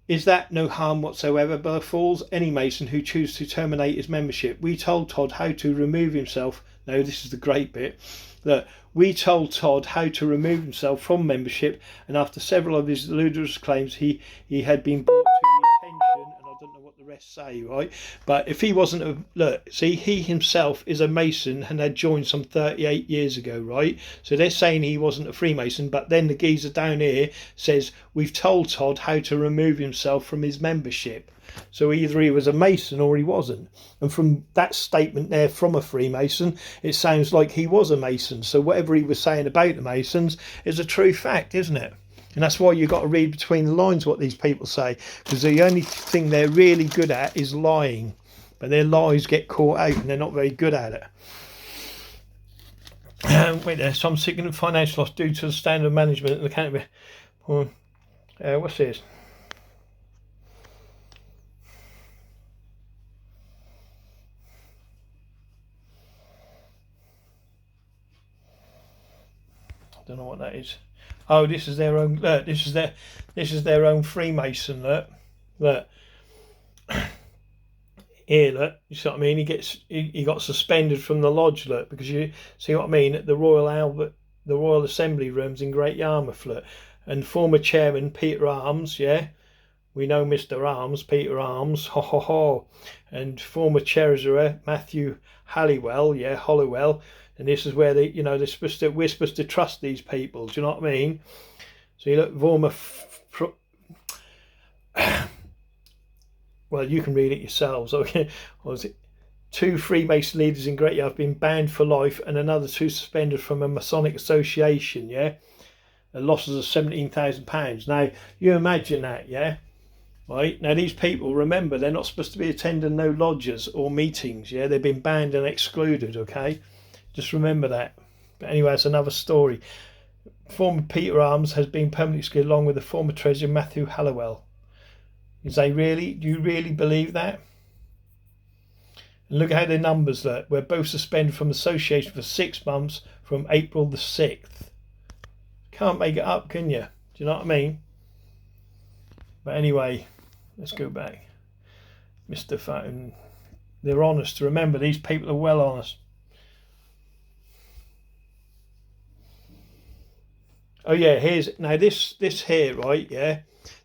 is that no harm whatsoever befalls any Mason who chooses to terminate his membership. We told Todd how to remove himself. No, this is the great bit. Look, we told Todd how to remove himself from membership, and after several of his ludicrous claims, he had been brought to the attention, and I don't know what the rest say, right? But if he wasn't he himself is a Mason and had joined some 38 years ago, right? So they're saying he wasn't a Freemason, but then the geezer down here says we've told Todd how to remove himself from his membership. So either he was a Mason or he wasn't. And from that statement there from a Freemason, it sounds like he was a Mason. So whatever he was saying about the Masons is a true fact, isn't it? And that's why you've got to read between the lines what these people say, because the only thing they're really good at is lying. But their lies get caught out and they're not very good at it. Wait there, some significant financial loss due to the standard of management and accountability. What's this? I don't know what that is. Oh, this is their own. Look, this is their own Freemason. Look. Here, look. You see what I mean? He got suspended from the lodge. Look, because you see what I mean at the Royal Assembly Rooms in Great Yarmouth. Look, and former chairman Peter Arms. Yeah, we know Mr. Arms, Peter Arms. Ho ho ho, and former treasurer Matthew Halliwell. Yeah, Hollowell. And this is where we're supposed to trust these people. Do you know what I mean? So you look, well, you can read it yourselves. Okay, what was it? 2 Freemason leaders in Great Yarmouth have been banned for life, and another 2 suspended from a Masonic association. Yeah, and losses of £17,000. Now you imagine that, yeah. Right, now these people, remember, they're not supposed to be attending no lodges or meetings. Yeah, they've been banned and excluded. Okay. Just remember that. But anyway, it's another story. Former Peter Arms has been permanently excluded along with the former treasurer Matthew Halliwell. Do you really believe that? And look at how their numbers look. We're both suspended from association for 6 months from April the 6th. Can't make it up, can you? Do you know what I mean? But anyway, let's go back. Mr. Fountain. They're honest. Remember, these people are well honest. Oh yeah, here's now this here, right? Yeah,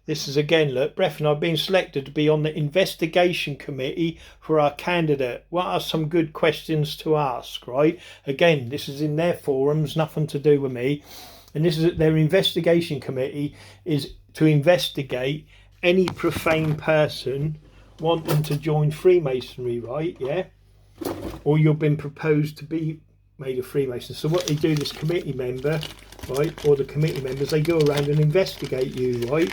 This is again, look, Bref and I have been selected to be on the investigation committee for our candidate. What are some good questions to ask, right? Again, this is in their forums, nothing to do with me. And this is their investigation committee is to investigate any profane person wanting to join Freemasonry, right? Yeah. Or you've been proposed to be made a Freemason. So what they do, this committee member, right, or the committee members, they go around and investigate you, right?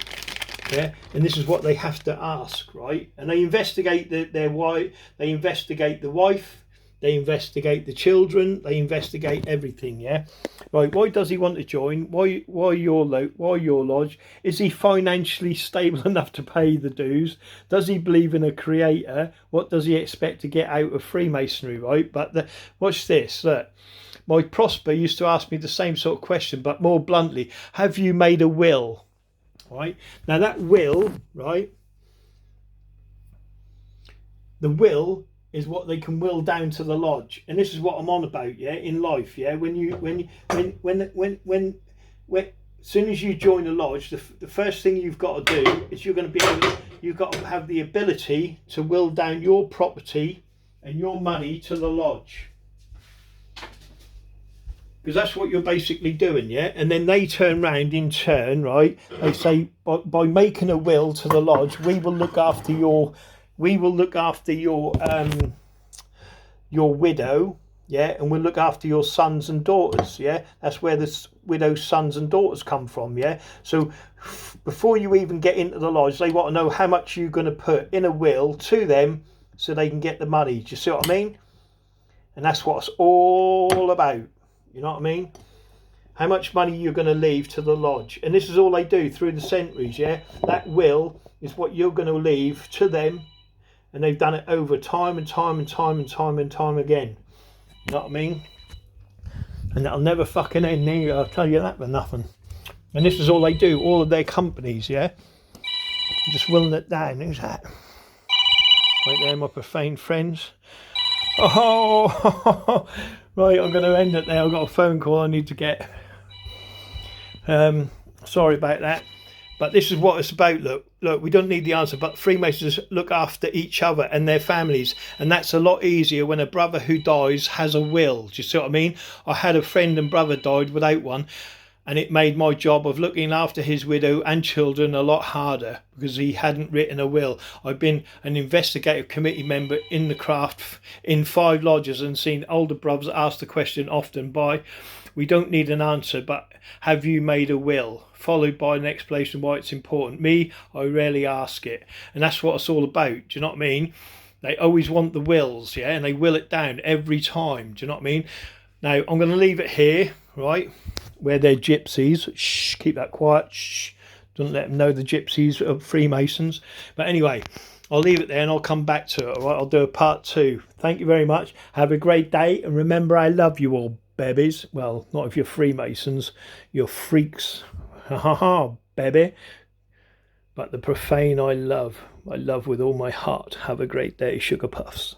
Yeah, and this is what they have to ask, right? And they investigate their wife, they investigate the wife, they investigate the children, they investigate everything. Yeah, right. Why does he want to join? Why your lodge? Is he financially stable enough to pay the dues? Does he believe in a creator? What does he expect to get out of Freemasonry? Right. But watch this. Look, my prosper used to ask me the same sort of question, but more bluntly. Have you made a will? Right. Now that will, right. The will is what they can will down to the lodge, and this is what I'm on about, yeah, in life, yeah. When as soon as you join a lodge, the first thing you've got to do is you've got to have the ability to will down your property and your money to the lodge, because that's what you're basically doing, yeah. And then they turn round in turn, right? They say by making a will to the lodge, we will look after your widow, yeah, and we'll look after your sons and daughters, yeah. That's where the widow's sons and daughters come from, yeah. So before you even get into the lodge, they want to know how much you're going to put in a will to them so they can get the money. Do you see what I mean? And that's what it's all about. You know what I mean? How much money you're going to leave to the lodge. And this is all they do through the centuries, yeah. That will is what you're going to leave to them. And they've done it over time and time and time and time and time again. You know what I mean? And that'll never fucking end either, I'll tell you that for nothing. And this is all they do, all of their companies, yeah? Just willing it down. Who's that? Right there, my profane friends. Oh, right, I'm going to end it there. I've got a phone call I need to get. Sorry about that. But this is what it's about. Look, we don't need the answer, but Freemasons look after each other and their families. And that's a lot easier when a brother who dies has a will. Do you see what I mean? I had a friend and brother died without one. And it made my job of looking after his widow and children a lot harder because he hadn't written a will. I've been an investigative committee member in the craft in 5 lodges and seen older brothers ask the question often by, we don't need an answer, but have you made a will? Followed by an explanation why it's important. Me, I rarely ask it. And that's what it's all about. Do you know what I mean? They always want the wills, yeah, and they will it down every time. Do you know what I mean? Now, I'm going to leave it here, right, where they're gypsies. Shh, keep that quiet. Shh, don't let them know the gypsies are Freemasons. But anyway, I'll leave it there and I'll come back to it, all right? I'll do a part 2. Thank you very much. Have a great day. And remember, I love you all, babies. Well, not if you're Freemasons. You're freaks. Ha ha ha, baby. But the profane I love with all my heart. Have a great day, Sugar Puffs.